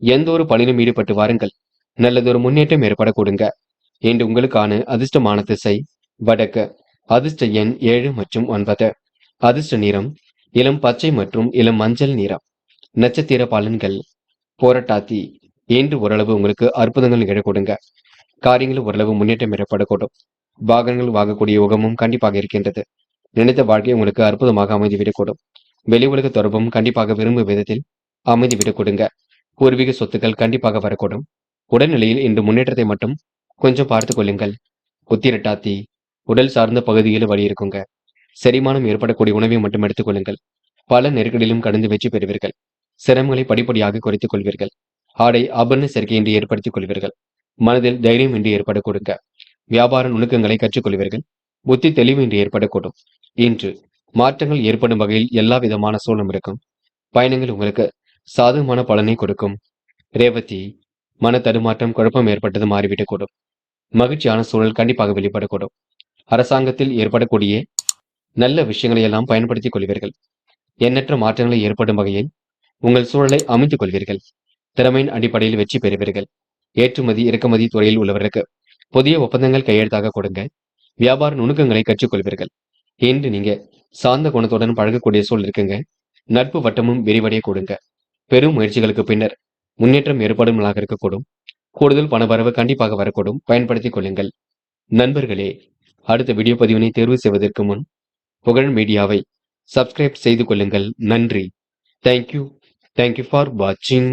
எந்த ஒரு பணியிலும் ஈடுபட்டு வாருங்கள். நல்லதொரு முன்னேற்றம் ஏற்பட கொடுங்க. இன்று உங்களுக்கான அதிர்ஷ்டமான திசை வடக்கு. அதிர்ஷ்ட எண் 7 மற்றும் 9. அதிர்ஷ்ட நிறம் இளம் பச்சை மற்றும் இளம் மஞ்சள் நிறம். நட்சத்திர பலன்கள் போராட்டாத்தி. இன்று ஓரளவு உங்களுக்கு அற்புதங்கள் நிகழ கொடுங்க. காரியங்கள் ஓரளவு முன்னேற்றம் ஏற்படக்கூடும். வாகனங்கள் வாங்கக்கூடிய யோகமும் கண்டிப்பாக இருக்கின்றது. நினைத்த வாழ்க்கை உங்களுக்கு அற்புதமாக அமைந்துவிடக்கூடும். வெளி உலக தொடர்பும் கண்டிப்பாக விரும்பும் விதத்தில் அமைந்துவிடக் கொடுங்க. பூர்வீக சொத்துக்கள் கண்டிப்பாக வரக்கூடும். உடல்நிலையில் இன்று முன்னேற்றத்தை மட்டும் கொஞ்சம் பார்த்துக் கொள்ளுங்கள். உத்திரட்டாத்தி. உடல் சார்ந்த பகுதியில் வலி இருக்குங்க. செரிமானம் ஏற்படக்கூடிய உணவை மட்டும் எடுத்துக் கொள்ளுங்கள். பல நெருக்கடியிலும் கடந்து வெற்றி பெறுவீர்கள். சிரமங்களை படிப்படியாக குறைத்துக் கொள்வீர்கள். ஆடை ஆபரண சேர்க்கை என்று ஏற்படுத்திக் கொள்வீர்கள். மனதில் தைரியம் என்று ஏற்பட கொடுங்க. வியாபார நுணுக்கங்களை கற்றுக்கொள்வீர்கள். புத்தி தெளிவு என்று ஏற்படக்கூடும். இன்று மாற்றங்கள் ஏற்படும் வகையில் எல்லா விதமான சூழலும் இருக்கும். பயணங்கள் உங்களுக்கு சாதகமான பலனை கொடுக்கும். ரேவதி. மன தடுமாற்றம் குழப்பம் ஏற்பட்டது மாறிவிடக்கூடும். மகிழ்ச்சியான சூழல் கண்டிப்பாக வெளிப்படக்கூடும். அரசாங்கத்தில் ஏற்படக்கூடிய நல்ல விஷயங்களை எல்லாம் பயன்படுத்திக் கொள்வீர்கள். எண்ணற்ற மாற்றங்களை ஏற்படும் வகையில் உங்கள் சூழலை அமைத்துக் கொள்வீர்கள். திறமையின் அடிப்படையில் வெற்றி பெறுவீர்கள். ஏற்றுமதி இறக்குமதி துறையில் உள்ளவர்களுக்கு புதிய ஒப்பந்தங்கள் கையெழுத்தாக கொடுங்க. வியாபார நுணுக்கங்களை கற்றுக்கொள்வீர்கள். இன்று நீங்க சார்ந்த குணத்துடன் பழகக்கூடிய சூழல் இருக்குங்க. நட்பு வட்டமும் விரிவடைய கொடுங்க. பெரும் முயற்சிகளுக்கு பின்னர் முன்னேற்றம் ஏற்படும் நாளாக இருக்கக்கூடும். கூடுதல் பணவரவு கண்டிப்பாக வரக்கூடும். பயன்படுத்திக் கொள்ளுங்கள். நண்பர்களே, அடுத்த வீடியோ பதிவினை தேர்வு செய்வதற்கு முன் புகழ் மீடியாவை சப்ஸ்கிரைப் செய்து கொள்ளுங்கள். நன்றி. தேங்க்யூ ஃபார் வாட்சிங்.